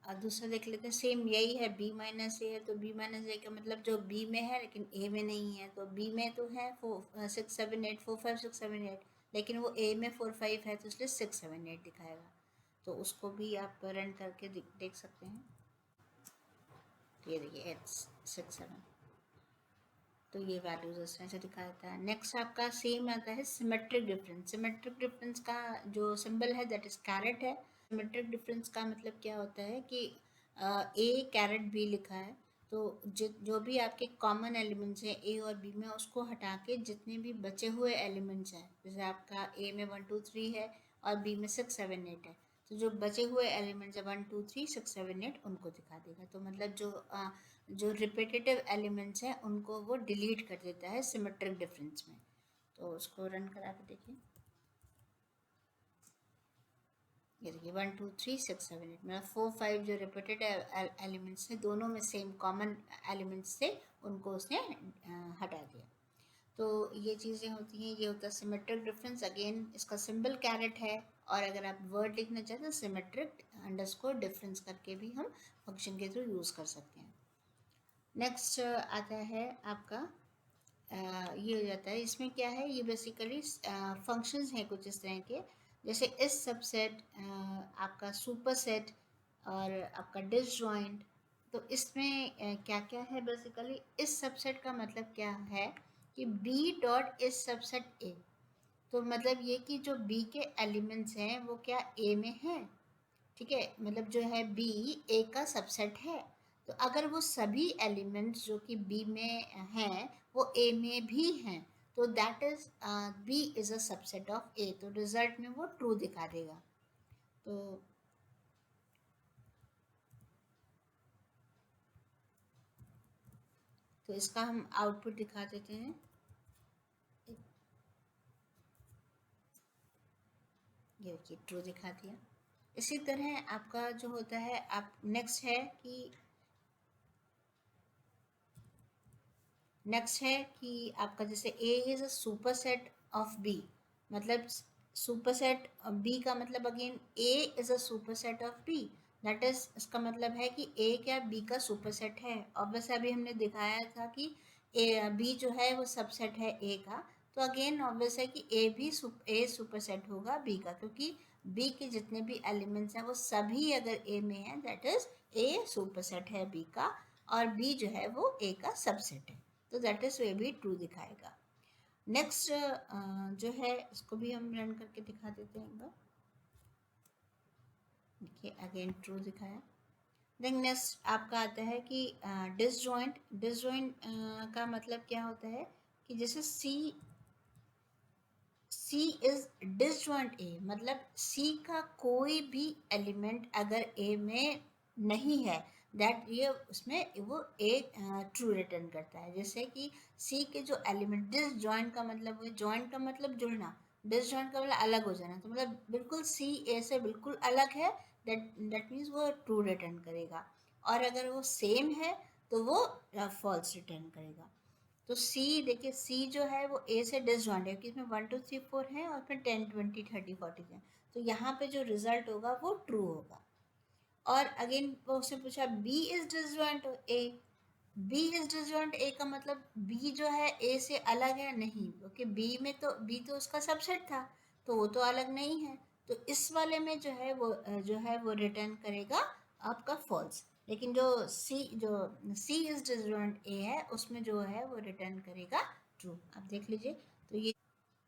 अब दूसरा देख लेते हैं, सेम यही है, बी माइनस ए है तो बी माइनस ए का मतलब जो बी में है लेकिन ए में नहीं है। तो बी में तो है 4 6 7 8 4 5 6 7 8, लेकिन वो ए में 4 5 है तो इसलिए 6 7 8 दिखाएगा। तो उसको भी आप रन करके देख सकते हैं। तो ये देखिए 8 6 7, तो ये वैल्यूज इस तरह से दिखा देता है। नेक्स्ट आपका सेम आता है सिमेट्रिक डिफरेंस। सिमेट्रिक डिफरेंस का जो सिंबल है दैट इज कैरेट है। सिमेट्रिक डिफरेंस का मतलब क्या होता है कि ए कैरेट बी लिखा है, तो जो भी आपके कॉमन एलिमेंट्स हैं ए और बी में, उसको हटा के जितने भी बचे हुए एलिमेंट्स हैं, जैसे आपका ए में 1 2 3 है और बी में 6 7 8 है, तो जो बचे हुए एलिमेंट्स है 1 2 3 6 7 8 उनको दिखा देगा। तो मतलब जो रिपीटेटिव एलिमेंट्स हैं उनको वो डिलीट कर देता है सिमेट्रिक डिफरेंस में। तो उसको रन करा के देखिए, ये देखिए 1 2 3 6 7 8, मतलब 4 5 जो रिपीटेटिव एलिमेंट्स थे दोनों में सेम कॉमन एलिमेंट्स थे, उनको उसने हटा दिया। तो ये चीज़ें होती हैं, ये होता है सिमेट्रिक डिफरेंस। अगेन इसका सिंबल कैरेट है, और अगर आप वर्ड लिखना चाहते हैं तो सिमेट्रिक अंडरस्कोर डिफरेंस करके भी हम फंक्शन के थ्रू यूज़ कर सकते हैं। नेक्स्ट आता है आपका ये हो जाता है, इसमें क्या है, ये बेसिकली फंक्शंस हैं कुछ इस तरह के, जैसे इस सबसेट, आपका सुपर सेट और आपका डिसजॉइंट। तो इसमें क्या क्या है, बेसिकली इस सबसेट का मतलब क्या है कि बी डॉट इस सबसेट ए। तो मतलब ये कि जो बी के एलिमेंट्स हैं वो क्या ए में है, ठीक है, मतलब जो है बी ए का सबसेट है। तो अगर वो सभी एलिमेंट्स जो कि बी में हैं वो ए में भी हैं, तो that is B is a subset of A, तो रिजल्ट में वो ट्रू दिखा देगा। तो इसका हम आउटपुट दिखा देते हैं। ये देखिए ट्रू दिखा दिया। इसी तरह आपका जो होता है, आप नेक्स्ट है कि आपका जैसे A is a superset of B, मतलब सुपर सेट बी का मतलब again A is a superset of B, that is इसका मतलब है कि ए क्या बी का सुपर सेट है। और वैसे अभी हमने दिखाया था कि ए बी जो है वो सबसेट है ए का, तो अगेन ऑब्वियस है कि ए भी ए सुपर सेट होगा बी का, क्योंकि बी के जितने भी एलिमेंट्स हैं वो सभी अगर ए में हैं that is a super set है बी का। और B जो है वो A का सबसेट है, तो दैट इज वे भी ट्रू दिखाएगा। नेक्स्ट जो है इसको भी हम रन करके दिखा देते हैं एक बार। देखिए अगेन ट्रू दिखाया। देन नेक्स्ट आपका आता है कि डिसजॉइंट। डिसजॉइंट का मतलब क्या होता है कि जैसे C इज डिसजॉइंट A, मतलब C का कोई भी एलिमेंट अगर A में नहीं है, दैट ये उसमें वो A ट्रू रिटर्न करता है। जैसे कि C के जो एलिमेंट, डिसजॉइंट का मतलब, जॉइंट का मतलब जुड़ना, डिसजॉइंट का मतलब अलग हो जाना, तो मतलब बिल्कुल C A से बिल्कुल अलग है, दैट मीन्स वो ट्रू रिटर्न करेगा। और अगर वो सेम है तो वो फॉल्स रिटर्न करेगा। तो सी देखिए, सी जो है वो ए से डिसजॉइंट है, क्योंकि इसमें 1 2 3 4 है और फिर 10 20 30 40 है, तो यहाँ पे जो रिजल्ट होगा वो ट्रू होगा। और अगेन वो उसने पूछा B is disjoint A. B is disjoint A का मतलब बी जो है ए से अलग है नहीं, क्योंकि बी में तो बी तो उसका सबसेट था, तो वो तो अलग नहीं है। तो इस वाले में जो है वो रिटर्न करेगा आपका फॉल्स। लेकिन जो सी इज डिसजॉइंट ए है उसमें जो है वो रिटर्न करेगा ट्रू। आप देख लीजिए, तो ये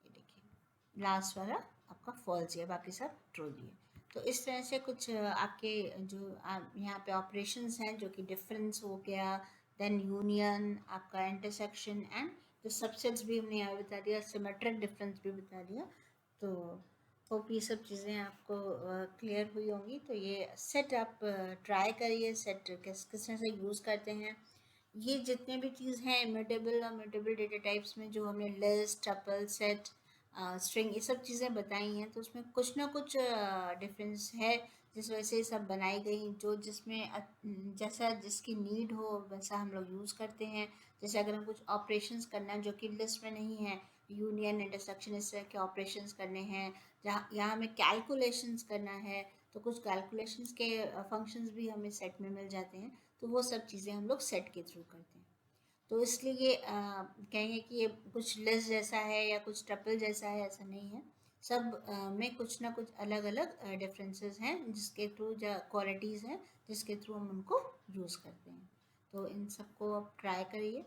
देखिए लास्ट वाला आपका फॉल्स है, बाकी सब ट्रू दिए। तो इस तरह से कुछ आपके जो यहाँ पे ऑपरेशंस हैं, जो कि डिफरेंस हो गया, देन यूनियन, आपका इंटरसेक्शन एंड जो सबसेट्स भी हमने यहाँ बता दिया, सिमेट्रिक डिफरेंस भी बता दिया। तो होप ये सब चीज़ें आपको क्लियर हुई होंगी। तो ये सेट आप ट्राई करिए, सेट किस किस तरह से यूज़ करते हैं। ये जितने भी चीज़ हैं इम्यूटेबल और म्यूटेबल डेटा टाइप्स में, जो हमने लिस्ट, टपल, सेट, स्ट्रिंग, ये सब चीज़ें बताई हैं, तो उसमें कुछ ना कुछ डिफरेंस है, जिस वजह से सब बनाई गई, जो जिसमें जैसा जिसकी नीड हो वैसा हम लोग यूज़ करते हैं। जैसे अगर हम कुछ ऑपरेशंस करना है जो कि लिस्ट में नहीं है, यूनियन, इंटरसेक्शन, इस तरह के ऑपरेशंस करने हैं, जहाँ यहाँ हमें कैलकुलेशंस करना है, तो कुछ कैलकुलेशंस के फंक्शंस भी हमें सेट में मिल जाते हैं, तो वो सब चीज़ें हम लोग सेट के थ्रू करते हैं। तो इसलिए कहेंगे कि ये कुछ लिस्ट जैसा है या कुछ टपल जैसा है, ऐसा नहीं है। सब में कुछ ना कुछ अलग अलग डिफरेंसेस हैं, जिसके थ्रू क्वालिटीज़ हैं जिसके थ्रू हम उनको यूज़ करते हैं। तो इन सबको आप ट्राई करिए।